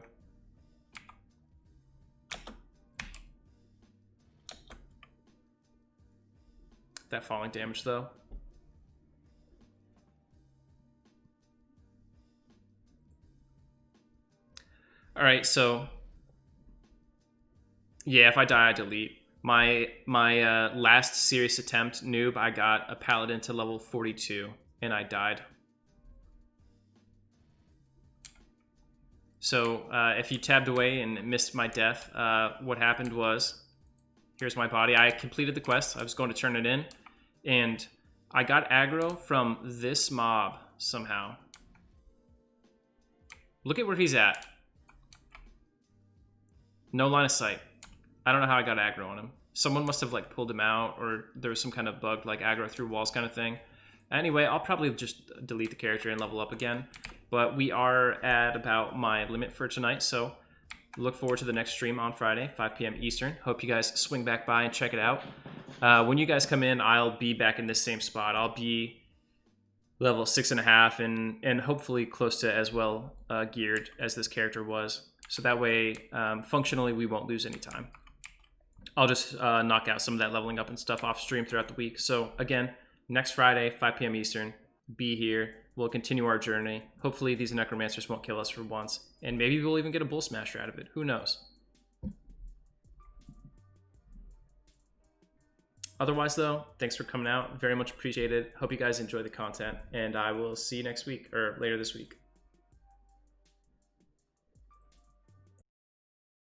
That falling damage though. All right, so yeah, if I die, I delete. My last serious attempt, Noob, I got a Paladin to level 42, and I died. So if you tabbed away and missed my death, what happened was, here's my body. I completed the quest. I was going to turn it in, and I got aggro from this mob somehow. Look at where he's at. No line of sight. I don't know how I got aggro on him. Someone must have like pulled him out, or there was some kind of bug like aggro through walls kind of thing. Anyway, I'll probably just delete the character and level up again. But we are at about my limit for tonight, so look forward to the next stream on Friday, 5 p.m. Eastern. Hope you guys swing back by and check it out. When you guys come in, I'll be back in this same spot. I'll be level 6.5 and hopefully close to as well geared as this character was. So that way, functionally, we won't lose any time. I'll just knock out some of that leveling up and stuff off stream throughout the week. So again, next Friday, 5 p.m. Eastern, be here. We'll continue our journey. Hopefully these Necromancers won't kill us for once. And maybe we'll even get a Bull Smasher out of it. Who knows? Otherwise, though, thanks for coming out. Very much appreciated. Hope you guys enjoy the content. And I will see you next week, or later this week.